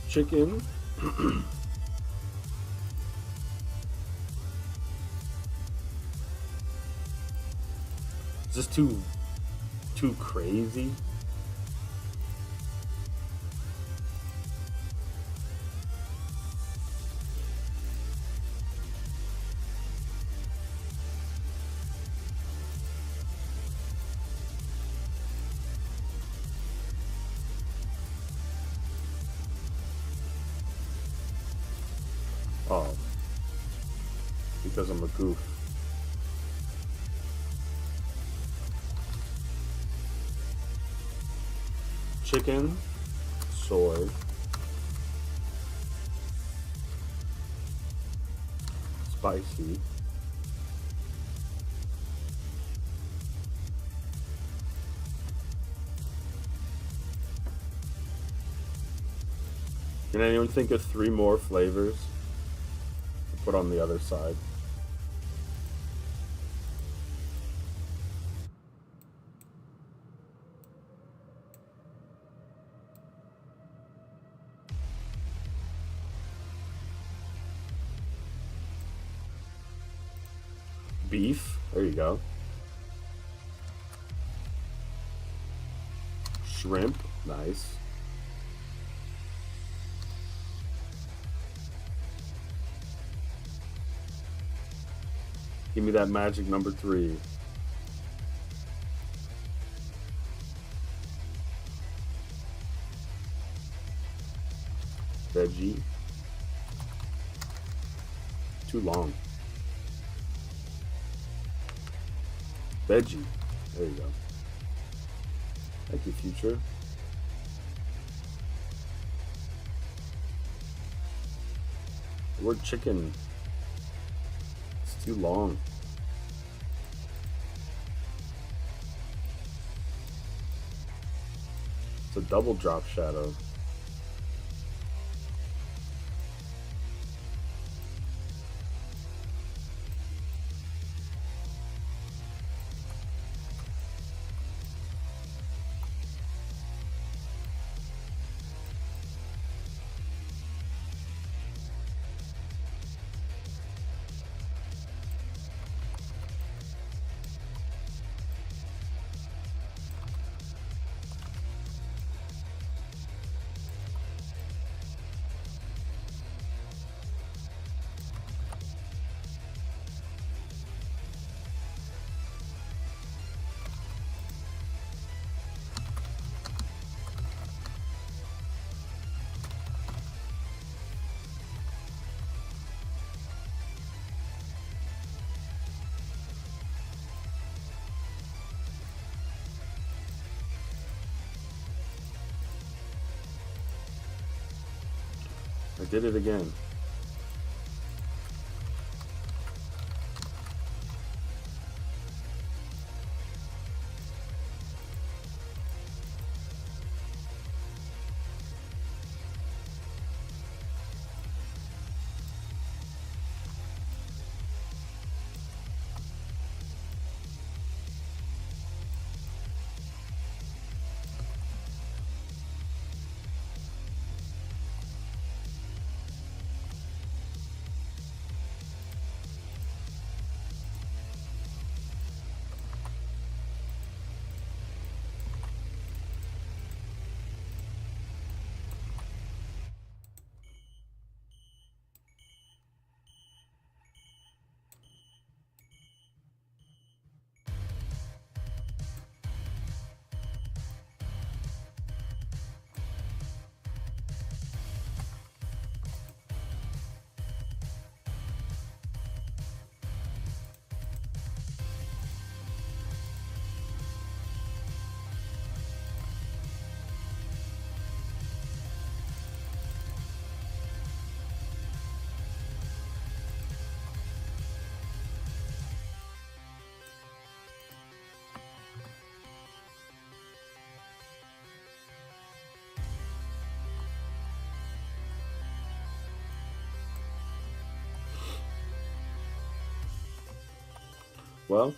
Speaker 1: Chicken. Is this too crazy? Oh, because I'm a goof. Chicken, soy, spicy, can anyone think of 3 more flavors to put on the other side? Beef, there you go. Shrimp, nice. Give me that magic number 3. Veggie. Too long. Veggie. There you go. Thank you, Future. The word chicken. It's too long. It's a double drop shadow. I did it again. Well,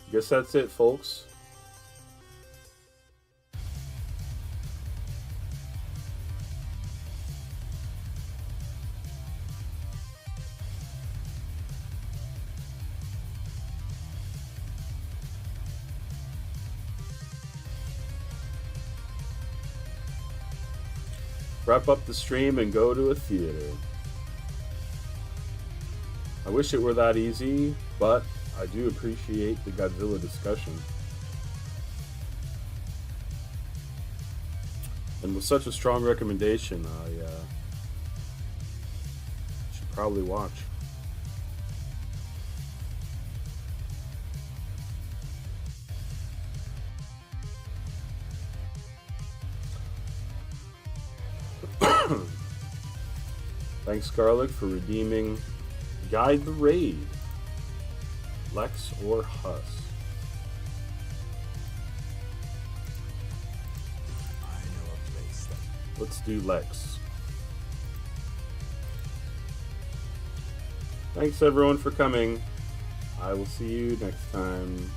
Speaker 1: I guess that's it, folks. Wrap up the stream and go to a theater. I wish it were that easy, but I do appreciate the Godzilla discussion. And with such a strong recommendation, I should probably watch. Thanks, Scarlet, for redeeming Guide the Raid. Lex or Huss?
Speaker 3: I know a place that
Speaker 1: Let's do Lex. Thanks, everyone, for coming. I will see you next time.